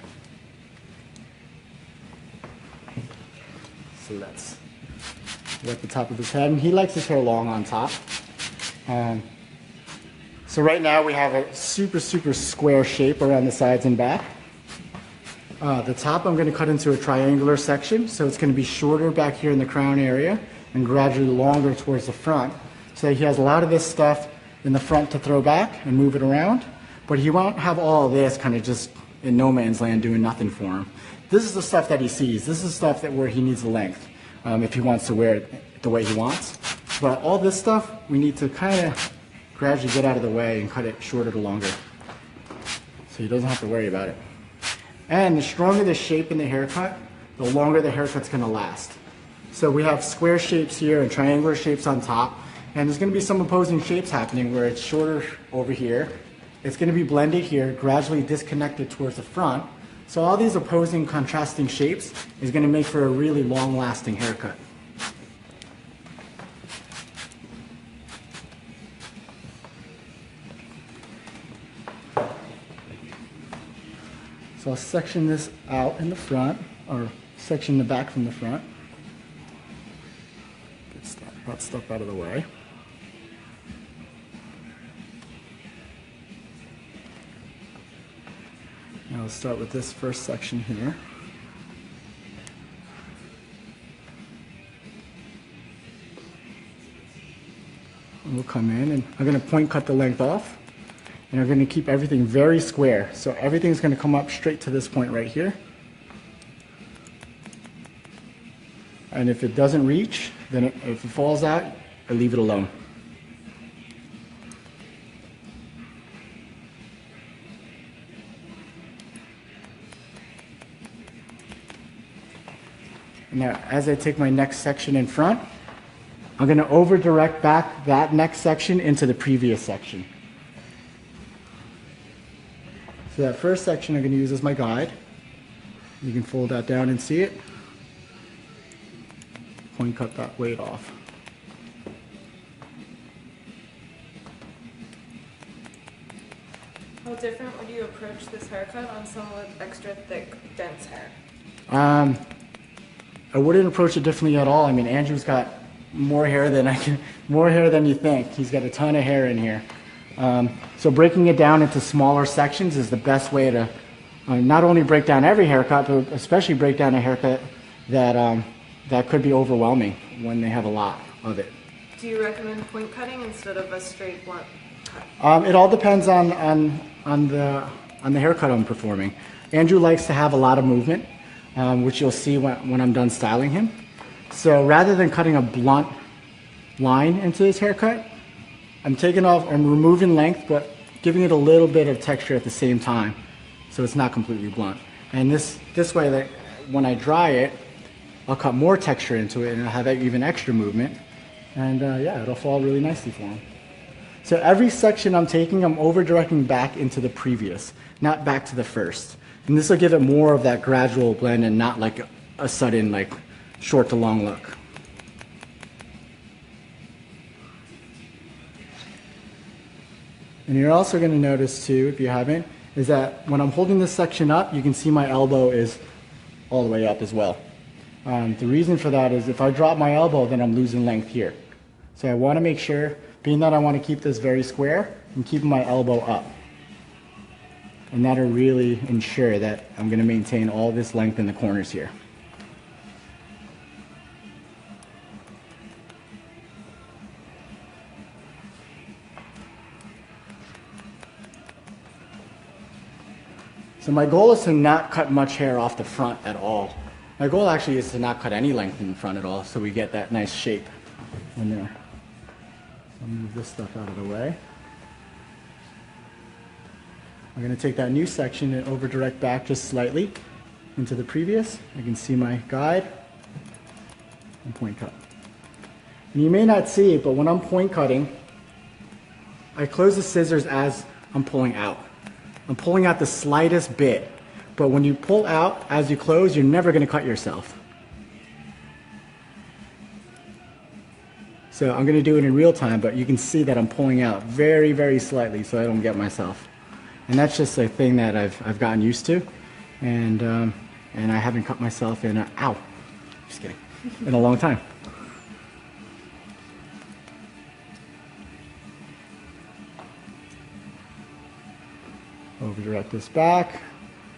So let's wet the top of his head. And he likes his hair long on top. So right now we have a super square shape around the sides and back. The top I'm going to cut into a triangular section, so it's going to be shorter back here in the crown area and gradually longer towards the front. So he has a lot of this stuff in the front to throw back and move it around, but he won't have all of this kind of just in no man's land doing nothing for him. This is the stuff that he sees. This is stuff that where he needs the length if he wants to wear it the way he wants. But all this stuff we need to kind of gradually get out of the way and cut it shorter to longer so he doesn't have to worry about it. And the stronger the shape in the haircut, the longer the haircut's going to last. So we have square shapes here and triangular shapes on top, and there's going to be some opposing shapes happening where it's shorter over here. It's going to be blended here, gradually disconnected towards the front. So all these opposing contrasting shapes is going to make for a really long-lasting haircut. So I'll section this out in the front, or section the back from the front. Get that stuff out of the way. Now I'll start with this first section here. And we'll come in and I'm going to point cut the length off. And we're going to keep everything very square. So everything's going to come up straight to this point right here. And if it doesn't reach, then if it falls out, I leave it alone. Now, as I take my next section in front, I'm going to over direct back that next section into the previous section. So that first section I'm going to use as my guide. You can fold that down and see it. Point cut that weight off. How different would you approach this haircut on someone with extra thick, dense hair? I wouldn't approach it differently at all. I mean, Andrew's got more hair than you think. He's got a ton of hair in here. So breaking it down into smaller sections is the best way to not only break down every haircut, but especially break down a haircut that that could be overwhelming when they have a lot of it. Do you recommend point cutting instead of a straight blunt cut? It all depends on the haircut I'm performing. Andrew likes to have a lot of movement, which you'll see when I'm done styling him. So rather than cutting a blunt line into his haircut, I'm removing length, but giving it a little bit of texture at the same time, so it's not completely blunt. And this way, that when I dry it, I'll cut more texture into it, and I'll have even extra movement. And yeah, it'll fall really nicely for him. So every section I'm taking, I'm over directing back into the previous, not back to the first. And this will give it more of that gradual blend and not like a sudden like short to long look. And you're also going to notice too, if you haven't, is that when I'm holding this section up, you can see my elbow is all the way up as well. The reason for that is if I drop my elbow, then I'm losing length here. So I want to make sure, being that I want to keep this very square, I'm keeping my elbow up. And that'll really ensure that I'm going to maintain all this length in the corners here. So my goal is to not cut much hair off the front at all. My goal actually is to not cut any length in the front at all, so we get that nice shape in there. So I'll move this stuff out of the way. I'm going to take that new section and over direct back just slightly into the previous. I can see my guide and point cut. And you may not see it, but when I'm point cutting, I close the scissors as I'm pulling out. I'm pulling out the slightest bit, but when you pull out as you close, you're never going to cut yourself. So I'm going to do it in real time, but you can see that I'm pulling out very, very slightly so I don't get myself. And that's just a thing that I've gotten used to, and I haven't cut myself in just kidding, in a long time. Over direct this back.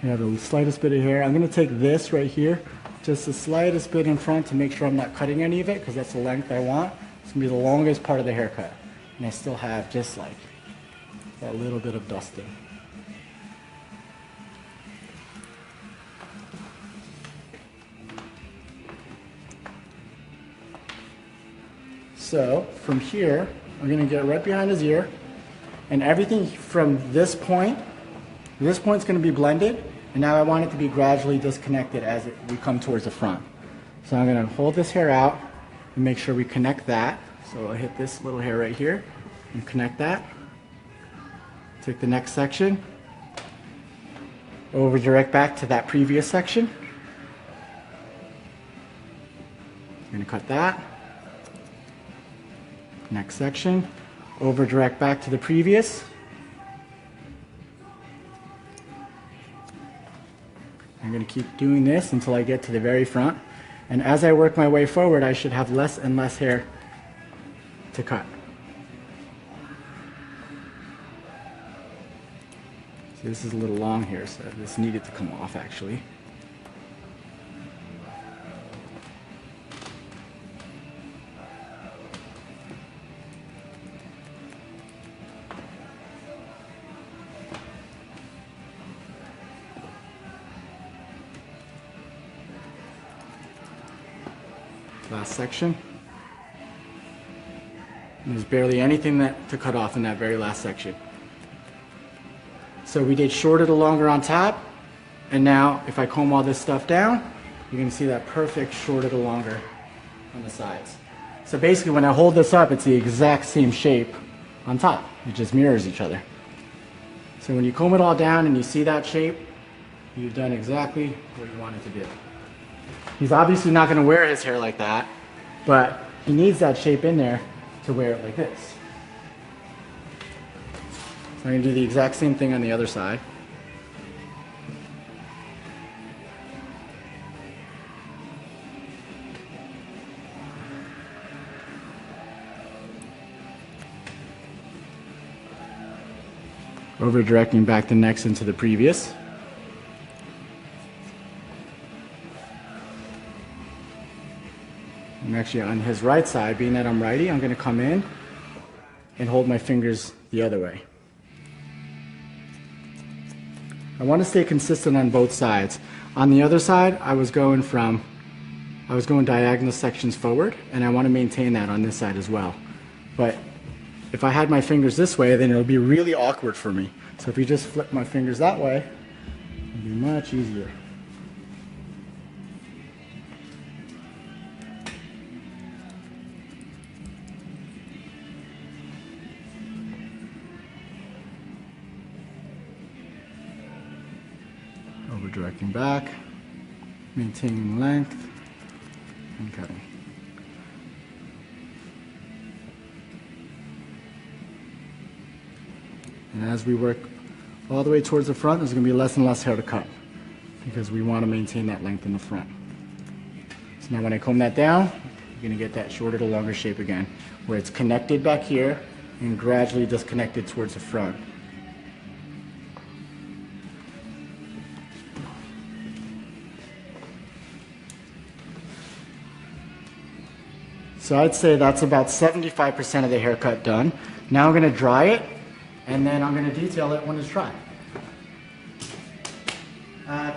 I have the slightest bit of hair. I'm going to take this right here, just the slightest bit in front to make sure I'm not cutting any of it, because that's the length I want. It's going to be the longest part of the haircut. And I still have just like that little bit of dusting. So from here, I'm going to get right behind his ear, and everything from this point's going to be blended, and now I want it to be gradually disconnected as we come towards the front. So I'm going to hold this hair out and make sure we connect that. So I'll hit this little hair right here and connect that. Take the next section, over direct back to that previous section. I'm going to cut that. Next section, over direct back to the previous. I'm going to keep doing this until I get to the very front. And as I work my way forward, I should have less and less hair to cut. So this is a little long here, so this needed to come off actually. Last section. And there's barely anything to cut off in that very last section. So we did shorter to longer on top, and now if I comb all this stuff down, you're going to see that perfect shorter to longer on the sides. So basically when I hold this up, it's the exact same shape on top. It just mirrors each other. So when you comb it all down and you see that shape, you've done exactly what you want it to do. He's obviously not going to wear his hair like that, but he needs that shape in there to wear it like this. So I'm going to do the exact same thing on the other side. Over directing back the next into the previous. I'm actually on his right side, being that I'm righty, I'm going to come in and hold my fingers the other way. I want to stay consistent on both sides. On the other side, I was going diagonal sections forward, and I want to maintain that on this side as well. But if I had my fingers this way, then it would be really awkward for me. So if you just flip my fingers that way, it would be much easier. Over directing back, maintaining length, and cutting. And as we work all the way towards the front, there's going to be less and less hair to cut because we want to maintain that length in the front. So now when I comb that down, you're going to get that shorter to longer shape again, where it's connected back here and gradually disconnected towards the front. So I'd say that's about 75% of the haircut done. Now I'm going to dry it, and then I'm going to detail it when it's dry.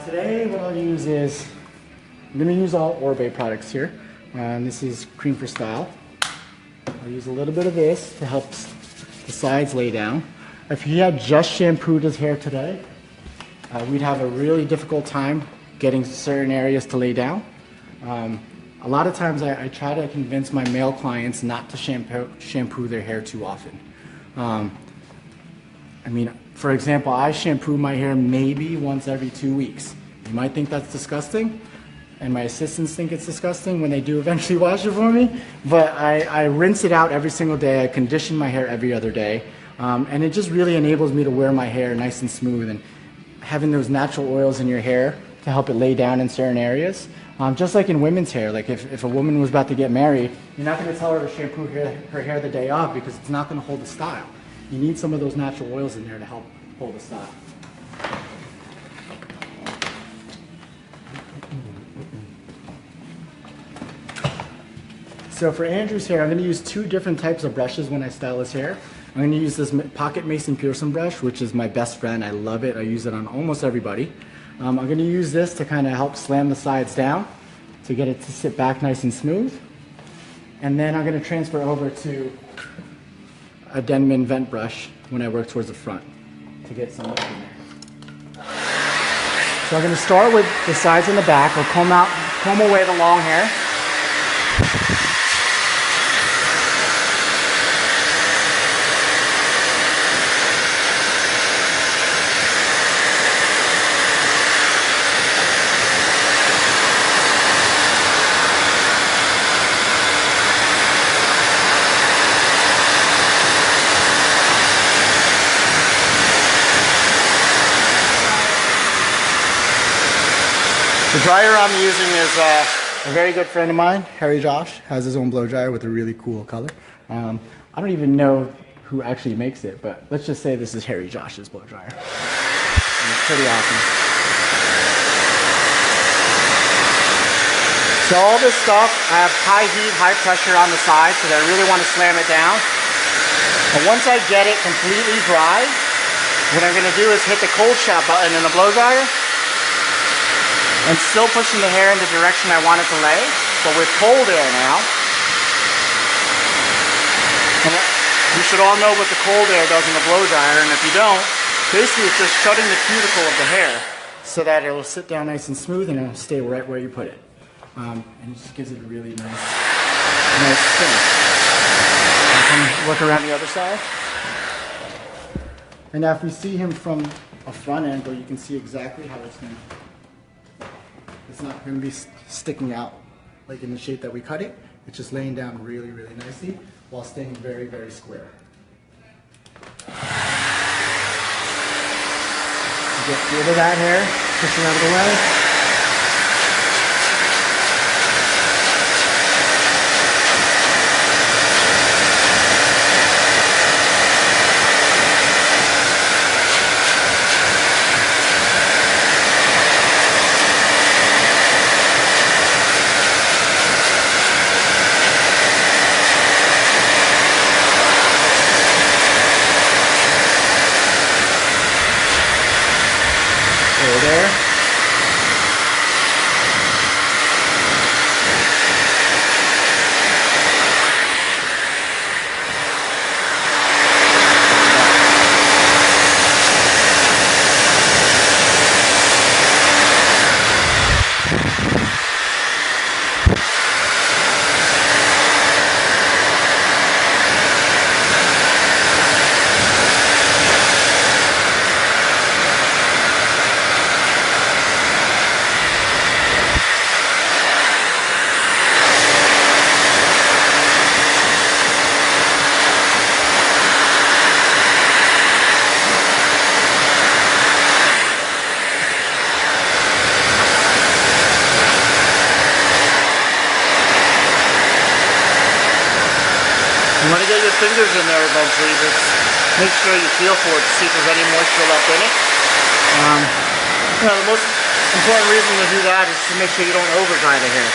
Today what I'll use is, I'm going to use all Orbe products here. This is Cream for Style. I'll use a little bit of this to help the sides lay down. If he had just shampooed his hair today, we'd have a really difficult time getting certain areas to lay down. A lot of times I try to convince my male clients not to shampoo their hair too often. I mean, for example, I shampoo my hair maybe once every 2 weeks. You might think that's disgusting, and my assistants think it's disgusting when they do eventually wash it for me, but I rinse it out every single day. I condition my hair every other day, and it just really enables me to wear my hair nice and smooth, and having those natural oils in your hair to help it lay down in certain areas. Just like in women's hair, like if a woman was about to get married, you're not going to tell her to shampoo her hair the day off because it's not going to hold the style. You need some of those natural oils in there to help hold the style. So for Andrew's hair, I'm going to use 2 different types of brushes when I style his hair. I'm going to use this Pocket Mason Pearson brush, which is my best friend. I love it. I use it on almost everybody. I'm going to use this to kind of help slam the sides down to get it to sit back nice and smooth. And then I'm going to transfer over to a Denman vent brush when I work towards the front to get some look in there. So I'm going to start with the sides and the back. I'll comb away the long hair. The dryer I'm using is a very good friend of mine, Harry Josh, has his own blow dryer with a really cool color. I don't even know who actually makes it, but let's just say this is Harry Josh's blow dryer. And it's pretty awesome. So all this stuff, I have high heat, high pressure on the side because I really want to slam it down. And once I get it completely dry, what I'm going to do is hit the cold shot button in the blow dryer and still pushing the hair in the direction I want it to lay, but with cold air now. And you should all know what the cold air does in the blow dryer, and if you don't, basically it's just shutting the cuticle of the hair so that it'll sit down nice and smooth and it'll stay right where you put it. And it just gives it a really nice finish. And work around the other side. And now if we see him from a front angle, you can see exactly how it's going to. It's not going to be sticking out like in the shape that we cut it. It's just laying down really, really nicely while staying very, very square. Get rid of that hair, push it out of the way. There. You want to get your fingers in there eventually, just make sure you feel for it to see if there's any moisture left in it. The most important reason to do that is to make sure you don't over dry the hair.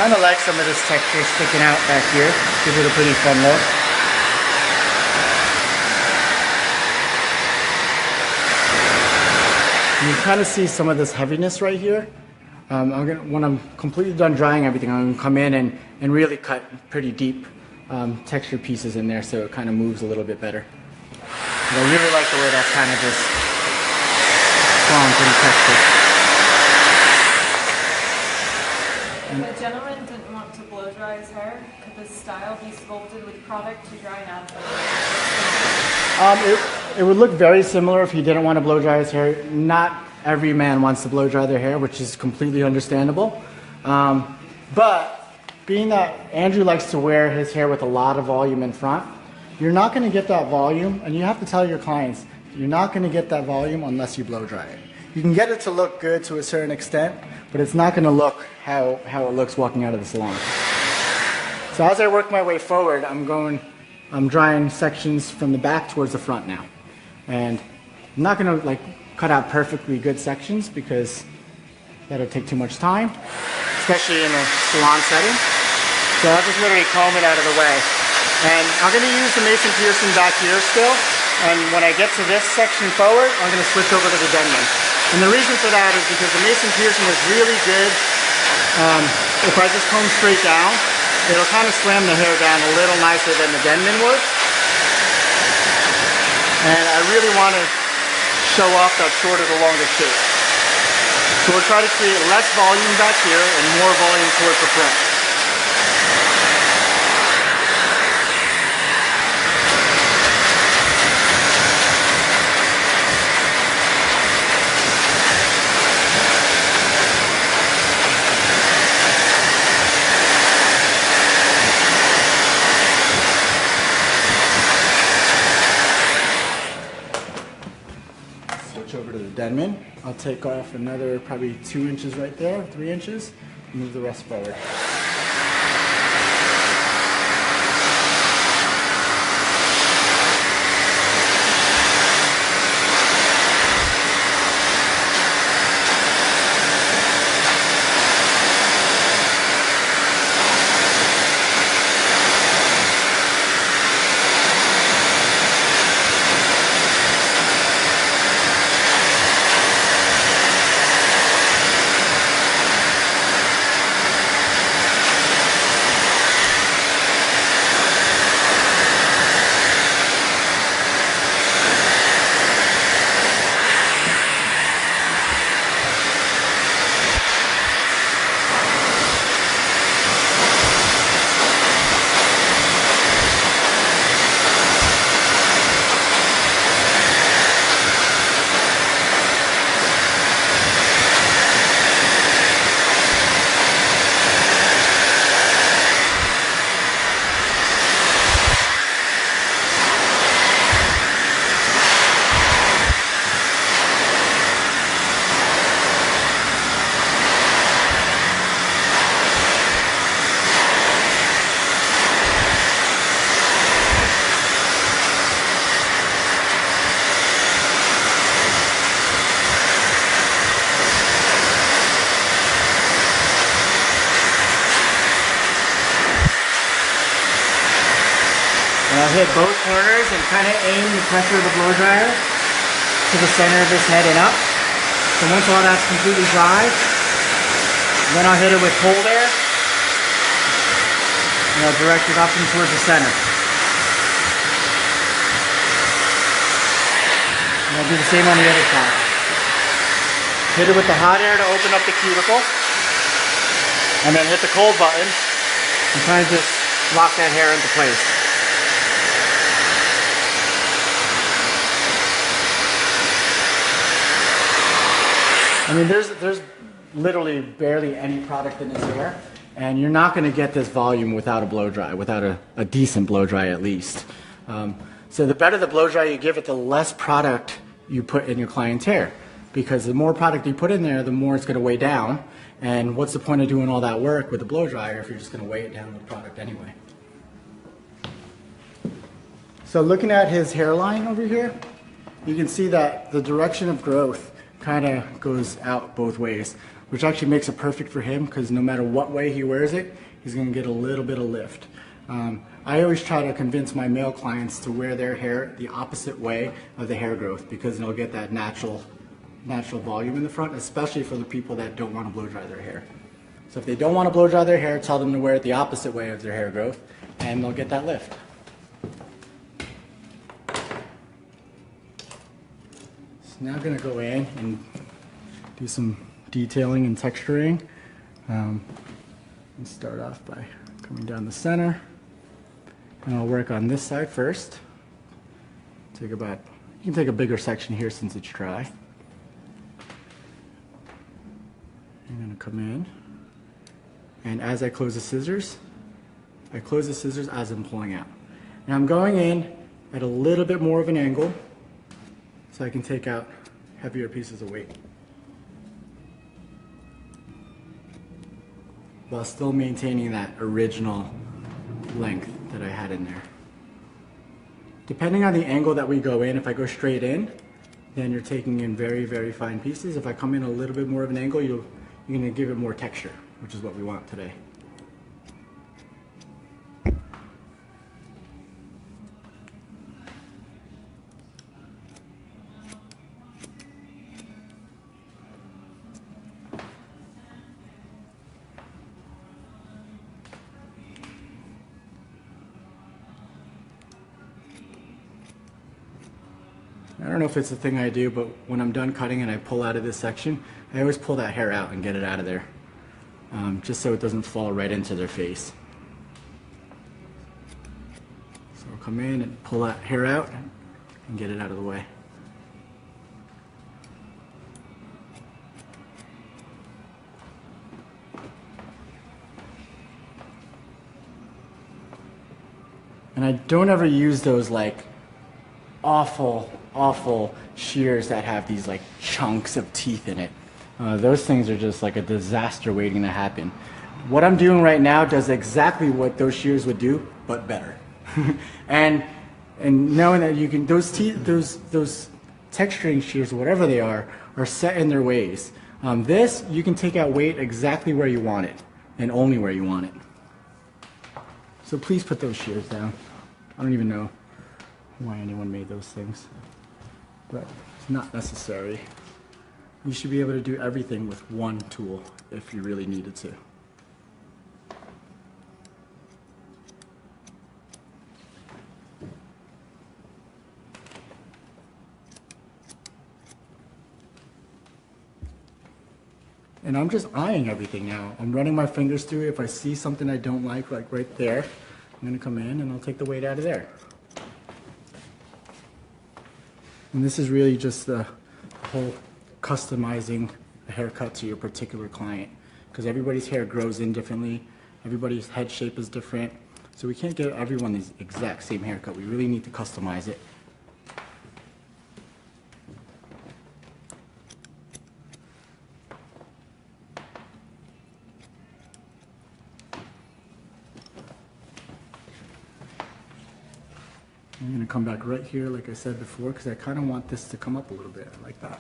kind of like some of this texture sticking out back here. Gives it a pretty fun look. You can kind of see some of this heaviness right here. When I'm completely done drying everything, I'm going to come in and really cut pretty deep texture pieces in there so it kind of moves a little bit better. But I really like the way that's kind of just strong, pretty textured. If the gentleman didn't want to blow dry his hair, could the style be sculpted with product to dry naturally? It would look very similar if he didn't want to blow dry his hair. Not every man wants to blow dry their hair, which is completely understandable. But being that Andrew likes to wear his hair with a lot of volume in front, you're not going to get that volume, and you have to tell your clients, you're not going to get that volume unless you blow dry it. You can get it to look good to a certain extent, but it's not going to look how it looks walking out of the salon. So as I work my way forward, I'm drying sections from the back towards the front now. And I'm not going to like cut out perfectly good sections because that'll take too much time, especially in a salon setting. So I'll just literally comb it out of the way. And I'm going to use the Mason Pearson back here still. And when I get to this section forward, I'm going to switch over to the Denman. And the reason for that is because the Mason Pearson is really good. If I just comb straight down, it'll kind of slam the hair down a little nicer than the Denman would. And I really want to show off that shorter to longer shape. So we'll try to create less volume back here and more volume towards the front. Over to the Denman. I'll take off another probably 2 inches right there, 3 inches, and move the rest forward. I'll hit both corners and kind of aim the pressure of the blow dryer to the center of this head and up. So once all that's completely dry, then I'll hit it with cold air and I'll direct it up and towards the center. And I'll do the same on the other side. Hit it with the hot air to open up the cuticle and then hit the cold button and kind of just lock that hair into place. I mean, there's literally barely any product in his hair, and you're not going to get this volume without a blow dry, without a decent blow dry at least. So the better the blow dry you give it, the less product you put in your client's hair, because the more product you put in there, the more it's going to weigh down. And what's the point of doing all that work with a blow dryer if you're just going to weigh it down with product anyway? So looking at his hairline over here, you can see that the direction of growth kind of goes out both ways. which actually makes it perfect for him because no matter what way he wears it, he's going to get a little bit of lift. I always try to convince my male clients to wear their hair the opposite way of the hair growth because they'll get that natural volume in the front, especially for the people that don't want to blow dry their hair. So if they don't want to blow dry their hair, tell them to wear it the opposite way of their hair growth and they'll get that lift. So now I'm going to go in and do some detailing and texturing. And start off by coming down the center. And I'll work on this side first. You can take a bigger section here since it's dry. I'm going to come in. And as I close the scissors as I'm pulling out. And I'm going in at a little bit more of an angle so I can take out heavier pieces of weight, while still maintaining that original length that I had in there. Depending on the angle that we go in, if I go straight in, then you're taking in very, very fine pieces. If I come in a little bit more of an angle, you're going to give it more texture, which is what we want today. I don't know if it's a thing I do, but when I'm done cutting and I pull out of this section, I always pull that hair out and get it out of there, just so it doesn't fall right into their face. So I'll come in and pull that hair out and get it out of the way. And I don't ever use those like awful shears that have these like chunks of teeth in it. Those things are just like a disaster waiting to happen. What I'm doing right now does exactly what those shears would do, but better. and knowing that you can, those texturing shears, whatever they are set in their ways. This, you can take out weight exactly where you want it, and only where you want it. So please put those shears down. I don't even know why anyone made those things, but it's not necessary. You should be able to do everything with one tool if you really needed to. And I'm just eyeing everything now. I'm running my fingers through it. If I see something I don't like right there, I'm gonna come in and I'll take the weight out of there. And this is really just the whole customizing a haircut to your particular client, because everybody's hair grows in differently, everybody's head shape is different, so we can't give everyone the exact same haircut. We really need to customize it. I'm going to come back right here, like I said before, because I kind of want this to come up a little bit, like that.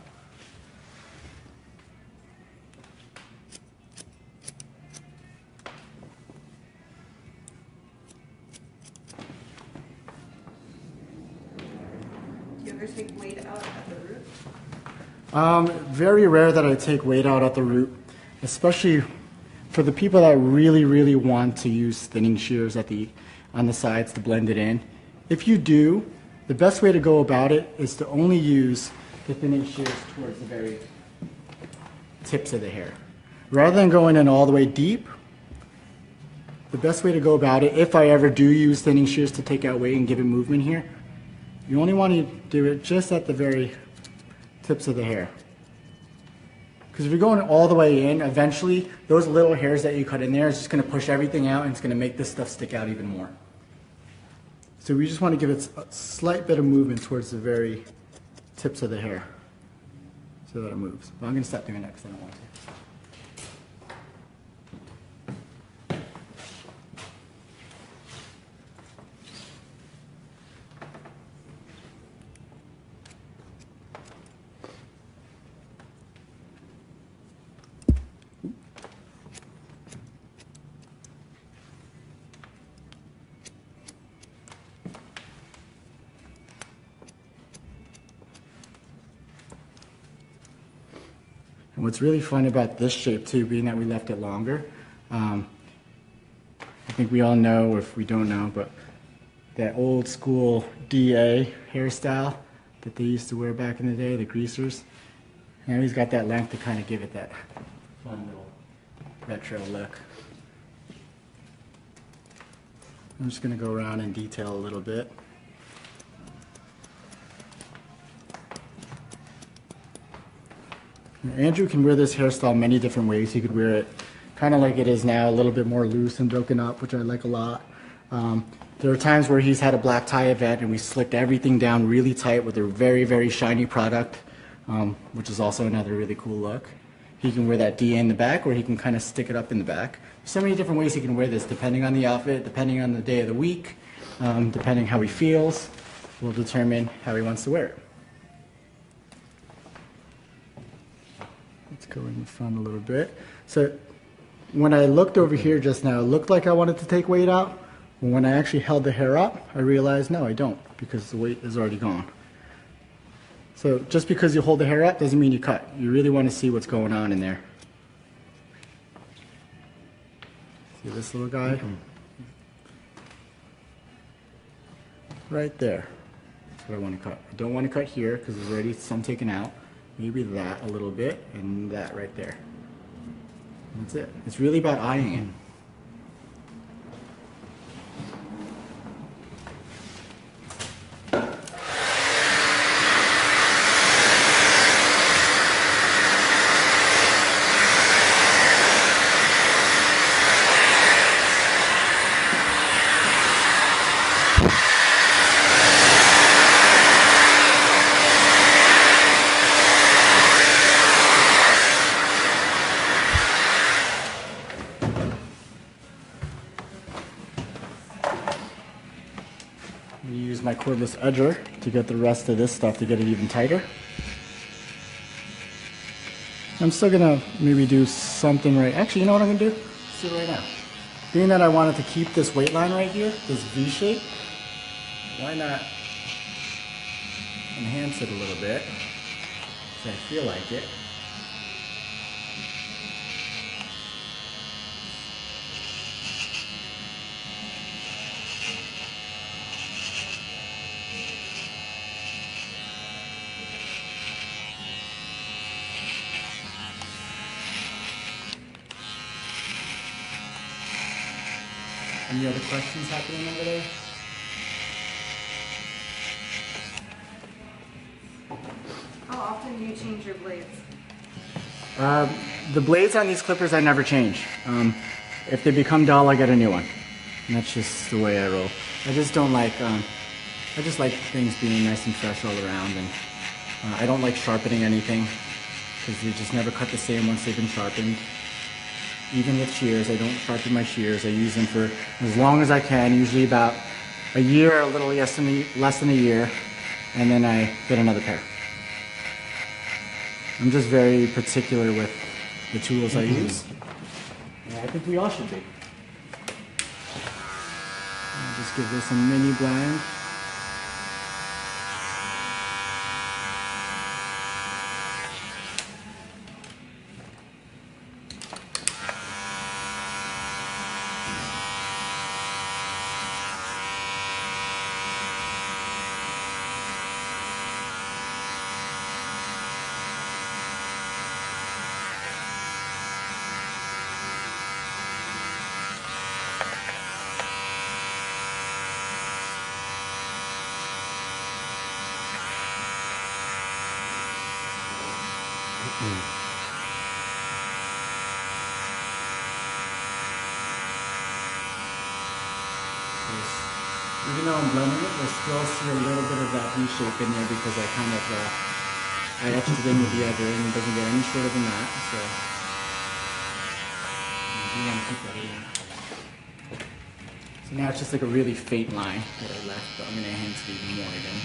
Do you ever take weight out at the root? Very rare that I take weight out at the root, especially for the people that really want to use thinning shears on the sides to blend it in. If you do, the best way to go about it is to only use the thinning shears towards the very tips of the hair. Rather than going in all the way deep, the best way to go about it, if I ever do use thinning shears to take out weight and give it movement here, you only want to do it just at the very tips of the hair. Because if you're going all the way in, eventually those little hairs that you cut in there is just going to push everything out and it's going to make this stuff stick out even more. So we just want to give it a slight bit of movement towards the very tips of the hair so that it moves. But I'm going to stop doing that because I don't want to. And what's really fun about this shape too, being that we left it longer, I think we all know, or if we don't know, but that old school DA hairstyle that they used to wear back in the day, the greasers. Now he's got that length to kind of give it that fun little retro look. I'm just going to go around and detail a little bit. Andrew can wear this hairstyle many different ways. He could wear it kind of like it is now, a little bit more loose and broken up, which I like a lot. There are times where he's had a black tie event and we slicked everything down really tight with a very, very shiny product, which is also another really cool look. He can wear that DA in the back, or he can kind of stick it up in the back. So many different ways he can wear this, depending on the outfit, depending on the day of the week, depending how he feels, will determine how he wants to wear it. Let's go in the front a little bit. So when I looked over here just now, it looked like I wanted to take weight out. When I actually held the hair up, I realized no, I don't, because the weight is already gone. So just because you hold the hair up doesn't mean you cut. You really want to see what's going on in there. See this little guy? Right there. That's what I want to cut. I don't want to cut here because there's already some taken out. Maybe that a little bit, and that right there. That's it. It's really about eyeing it. Use my cordless edger to get the rest of this stuff to get it even tighter. I'm still gonna maybe do something right. Actually, you know what I'm gonna do? Let's do it right now. Being that I wanted to keep this weight line right here, this V shape, why not enhance it a little bit? So I feel like it. Any other questions happening over there? How often do you change your blades? The blades on these clippers I never change. If they become dull, I get a new one. And that's just the way I roll. I just don't like, I just like things being nice and fresh all around, and I don't like sharpening anything because they just never cut the same once they've been sharpened. Even with shears, I don't sharpen my shears. I use them for as long as I can, usually about a year, a little less than a year, and then I get another pair. I'm just very particular with the tools I use. And I think we all should be. I'll just give this a mini blend. Even though I'm blending it, I still see a little bit of that V shape in there because I kind of I etched it in with the edger, and it doesn't get any shorter than that. So you want to keep that in. So now it's just like a really faint line that I left, but I'm going to enhance it even more again.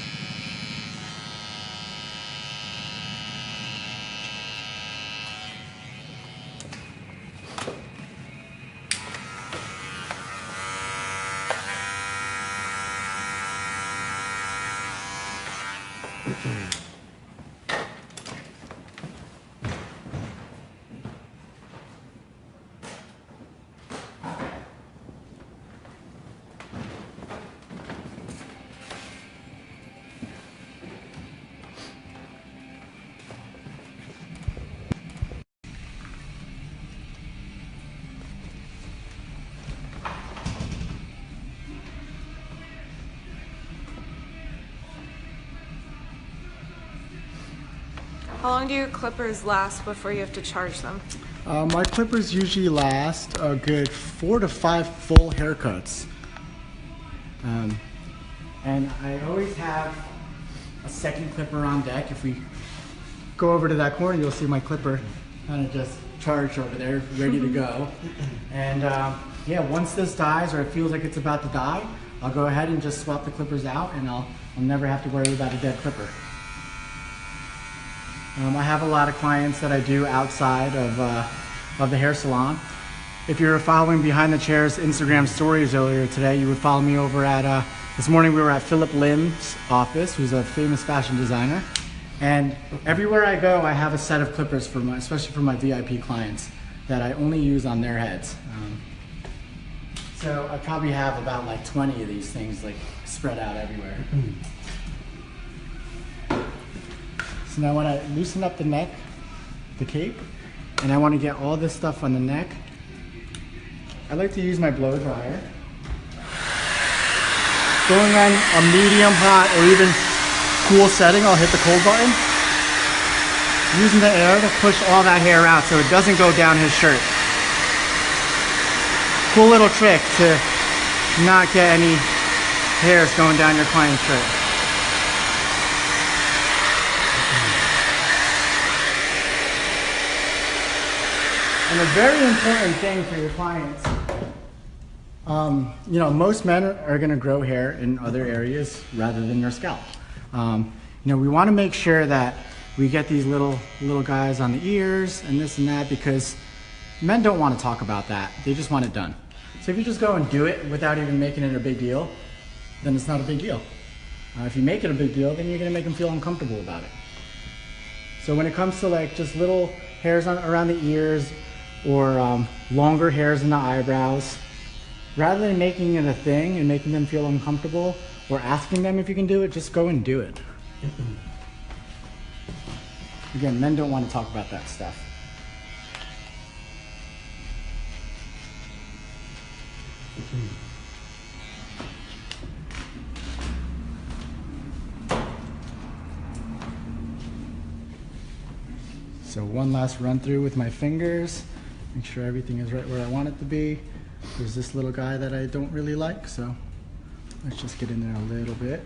How long do your clippers last before you have to charge them? My clippers usually last a good 4 to 5 full haircuts. And I always have a second clipper on deck. If we go over to that corner, you'll see my clipper kind of just charged over there, ready to go. And yeah, once this dies or it feels like it's about to die, I'll go ahead and just swap the clippers out, and I'll never have to worry about a dead clipper. I have a lot of clients that I do outside of the hair salon. If you were following Behind the Chair's Instagram stories earlier today, you would follow me over at, this morning we were at Philip Lim's office, who's a famous fashion designer. And everywhere I go, I have a set of clippers for my, especially for my VIP clients, that I only use on their heads. So I probably have about like 20 of these things like spread out everywhere. So now when I loosen up the neck, the cape, and I want to get all this stuff on the neck, I like to use my blow dryer. Going on a medium hot or even cool setting, I'll hit the cold button. Using the air to push all that hair out so it doesn't go down his shirt. Cool little trick to not get any hairs going down your client's shirt. And a very important thing for your clients, you know, most men are going to grow hair in other areas rather than your scalp. You know, we want to make sure that we get these little guys on the ears and this and that, because men don't want to talk about that. They just want it done. So if you just go and do it without even making it a big deal, then it's not a big deal. If you make it a big deal, then you're going to make them feel uncomfortable about it. So when it comes to like just little hairs around the ears or longer hairs in the eyebrows, rather than making it a thing and making them feel uncomfortable or asking them if you can do it, just go and do it. Again, men don't want to talk about that stuff. So one last run through with my fingers, make sure everything is right where I want it to be. There's this little guy that I don't really like, so let's just get in there a little bit.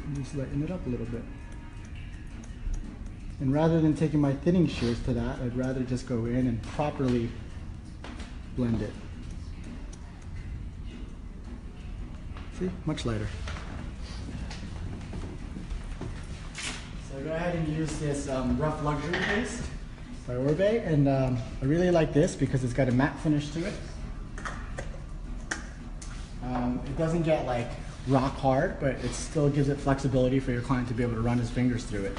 And just lighten it up a little bit. And rather than taking my thinning shears to that, I'd rather just go in and properly blend it. See, much lighter. So go ahead and use this Rough Luxury paste by Orbe, and I really like this because it's got a matte finish to it. It doesn't get like rock hard, but it still gives it flexibility for your client to be able to run his fingers through it.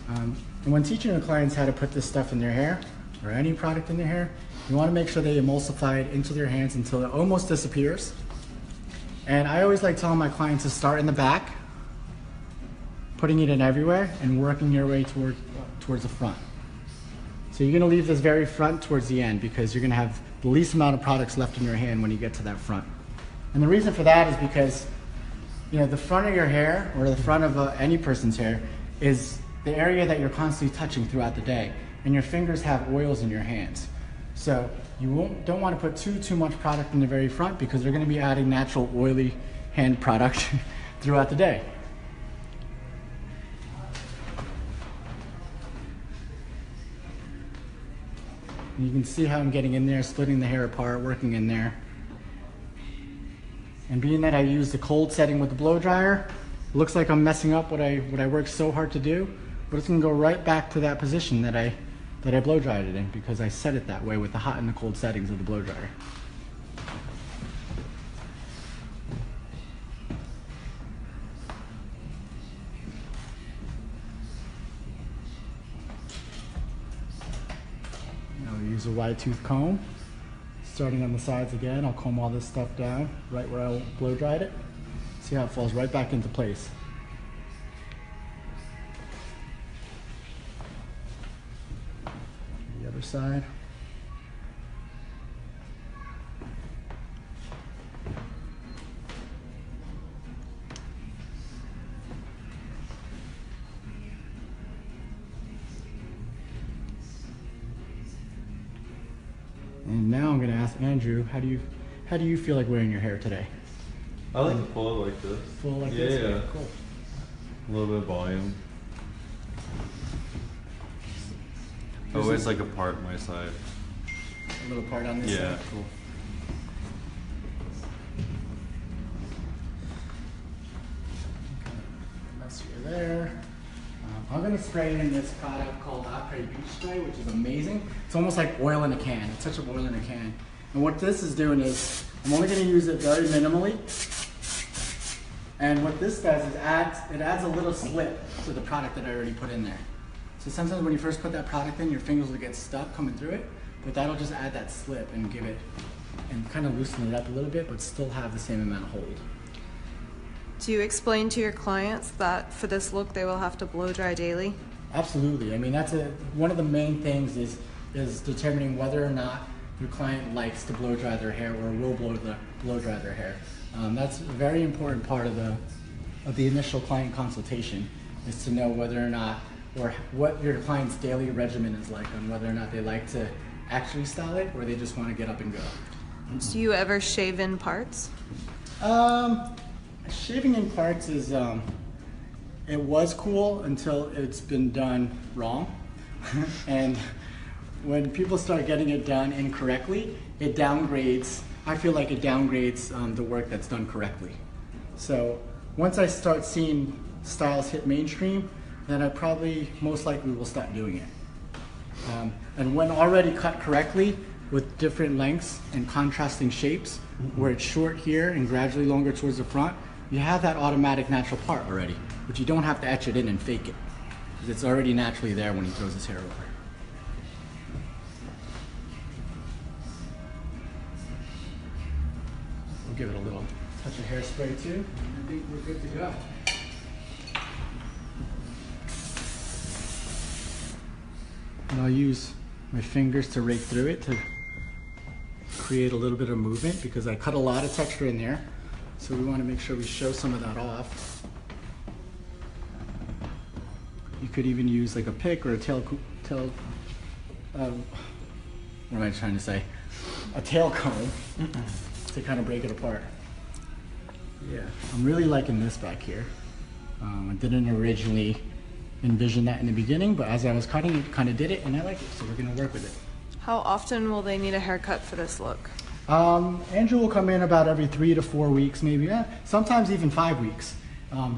And when teaching your clients how to put this stuff in their hair, or any product in their hair, you want to make sure they emulsify it into their hands until it almost disappears. And I always like telling my clients to start in the back, putting it in everywhere, and working your way towards the front. So you're going to leave this very front towards the end because you're going to have the least amount of products left in your hand when you get to that front. And the reason for that is because, you know, the front of your hair, or the front of any person's hair, is the area that you're constantly touching throughout the day, and your fingers have oils in your hands. So you don't want to put too much product in the very front because they're going to be adding natural oily hand product throughout the day. And you can see how I'm getting in there, splitting the hair apart, working in there. And being that I use the cold setting with the blow dryer, it looks like I'm messing up what I worked so hard to do, but it's gonna go right back to that position that I blow dried it in because I set it that way with the hot and the cold settings of the blow dryer. Now we use a wide tooth comb. Starting on the sides again, I'll comb all this stuff down right where I blow dried it. See how it falls right back into place. The other side. I'm gonna ask Andrew, how do you feel like wearing your hair today? I like to pull it like this. Full like this? Yeah. Cool. A little bit of volume. Always like a part my side. A little part on this side? Yeah. Cool. That's you there. I'm going to spray in this product called Après Beach Spray, which is amazing. It's almost like oil in a can. It's such an oil in a can. And what this is doing is, I'm only going to use it very minimally. And what this does is it adds a little slip to the product that I already put in there. So sometimes when you first put that product in, your fingers will get stuck coming through it, but that'll just add that slip and give it, and kind of loosen it up a little bit, but still have the same amount of hold. Do you explain to your clients that for this look they will have to blow dry daily? Absolutely. I mean, that's one of the main things is determining whether or not your client likes to blow dry their hair or will blow dry their hair. That's a very important part of the initial client consultation, is to know whether or not, or what your client's daily regimen is like, on whether or not they like to actually style it or they just want to get up and go. Do you ever shave in parts? Shaving in parts is, it was cool until it's been done wrong. And when people start getting it done incorrectly, it downgrades, I feel like it downgrades the work that's done correctly. So once I start seeing styles hit mainstream, then I probably most likely will stop doing it. And when already cut correctly with different lengths and contrasting shapes, where it's short here and gradually longer towards the front, you have that automatic natural part already, but you don't have to etch it in and fake it, because it's already naturally there when he throws his hair over. We'll give it a little touch of hairspray too, and I think we're good to go. And I'll use my fingers to rake through it to create a little bit of movement, because I cut a lot of texture in there. So we want to make sure we show some of that off. You could even use like a pick or a what am I trying to say? A tail comb to kind of break it apart. Yeah, I'm really liking this back here. I didn't originally envision that in the beginning, but as I was cutting it, kind of did it, and I like it, so we're going to work with it. How often will they need a haircut for this look? Andrew will come in about every 3 to 4 weeks, maybe. Sometimes even 5 weeks.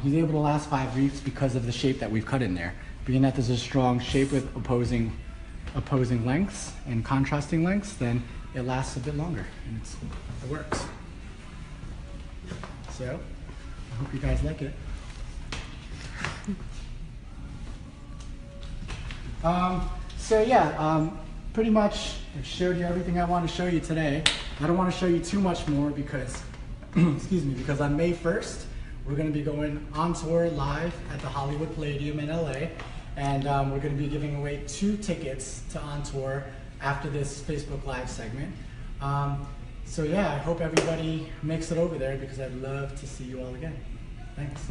He's able to last 5 weeks because of the shape that we've cut in there. Being that there's a strong shape with opposing lengths and contrasting lengths, then it lasts a bit longer, and it works. So, I hope you guys like it. Pretty much I've showed you everything I want to show you today. I don't want to show you too much more because, excuse me, because on May 1st, we're going to be going on tour live at the Hollywood Palladium in LA, and we're going to be giving away 2 tickets to On Tour after this Facebook Live segment. So yeah, I hope everybody makes it over there, because I'd love to see you all again. Thanks.